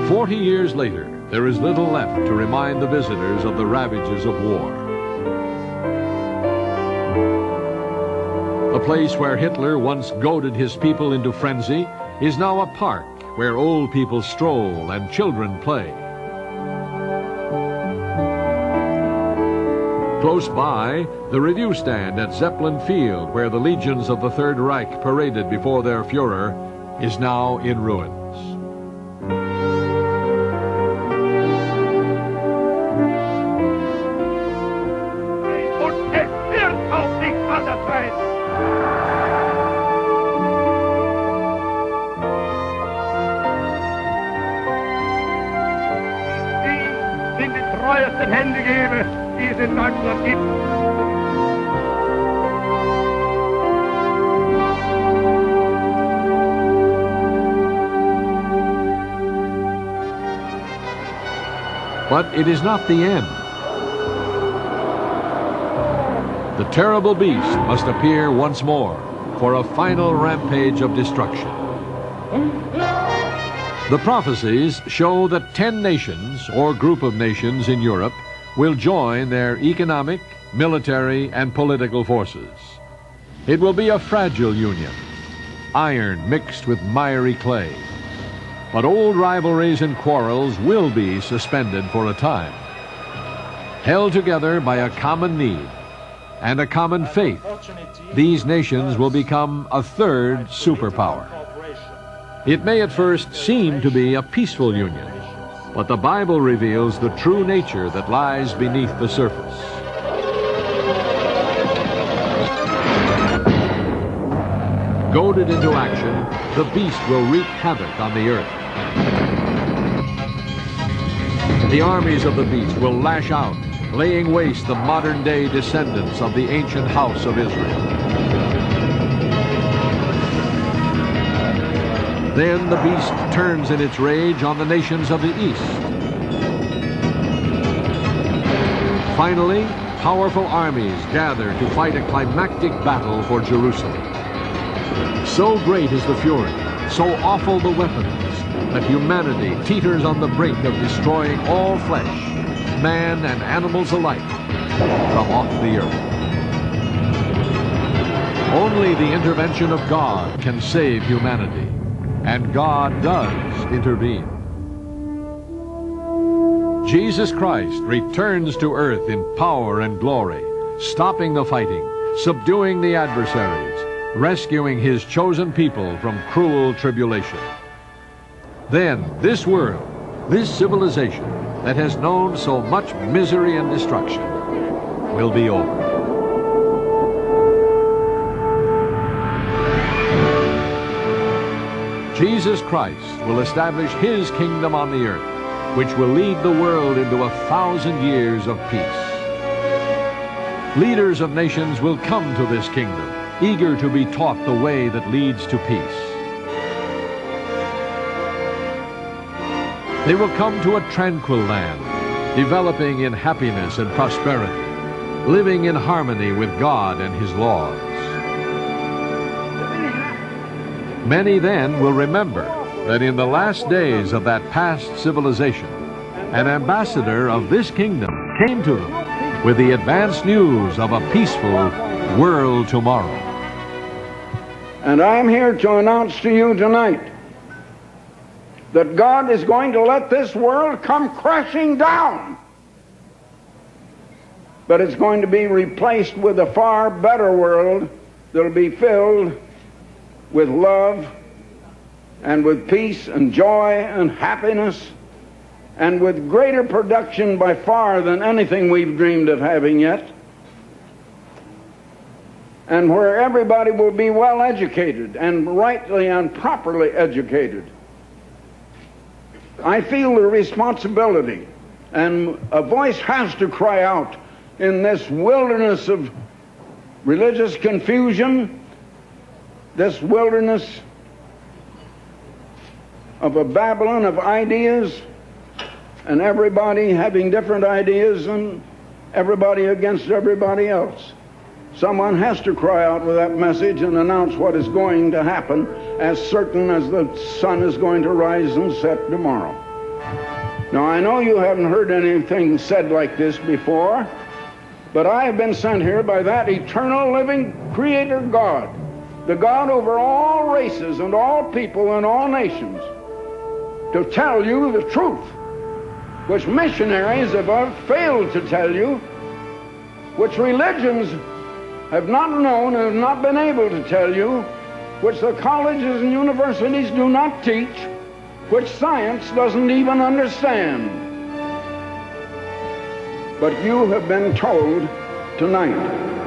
"40 years later, there is little left to remind the visitors of the ravages of war. The place where Hitler once goaded his people into frenzy is now a park where old people stroll and children play. Close by, the review stand at Zeppelin Field, where the legions of the Third Reich paraded before their Führer, is now in ruins. Hände gebe, die es in Deutschland gibt. But it is not the end. The terrible beast must appear once more for a final rampage of destruction. The prophecies show that 10 nations, or group of nations in Europe, will join their economic, military, and political forces. It will be a fragile union, iron mixed with miry clay. But old rivalries and quarrels will be suspended for a time. Held together by a common need and a common faith, these nations will become a third superpower. It may at first seem to be a peaceful union, but the Bible reveals the true nature that lies beneath the surface. Goaded into action, the beast will wreak havoc on the earth. The armies of the beast will lash out, laying waste the modern-day descendants of the ancient house of Israel. Then the beast turns in its rage on the nations of the east. Finally, powerful armies gather to fight a climactic battle for Jerusalem. So great is the fury, so awful the weapons, that humanity teeters on the brink of destroying all flesh, man and animals alike, from off the earth. Only the intervention of God can save humanity. And God does intervene. Jesus Christ returns to earth in power and glory, stopping the fighting, subduing the adversaries, rescuing his chosen people from cruel tribulation. Then this world, this civilization that has known so much misery and destruction, will be over. Jesus Christ will establish his kingdom on the earth, which will lead the world into 1,000 years of peace. Leaders of nations will come to this kingdom, eager to be taught the way that leads to peace. They will come to a tranquil land, developing in happiness and prosperity, living in harmony with God and His laws. Many then will remember that in the last days of that past civilization, an ambassador of this kingdom came to them with the advance news of a peaceful world tomorrow. And I am here to announce to you tonight that God is going to let this world come crashing down. But it's going to be replaced with a far better world that will be filled with love and with peace and joy and happiness and with greater production by far than anything we've dreamed of having yet, and where everybody will be well educated and rightly and properly educated. I feel the responsibility, and a voice has to cry out in this wilderness of religious confusion, this wilderness of a Babylon of ideas, and everybody having different ideas and everybody against everybody else. Someone has to cry out with that message and announce what is going to happen, as certain as the sun is going to rise and set tomorrow. Now, I know you haven't heard anything said like this before, but I have been sent here by that eternal living Creator God, the God over all races and all people and all nations, to tell you the truth, which missionaries have failed to tell you, which religions have not known and have not been able to tell you, which the colleges and universities do not teach, which science doesn't even understand. But you have been told tonight.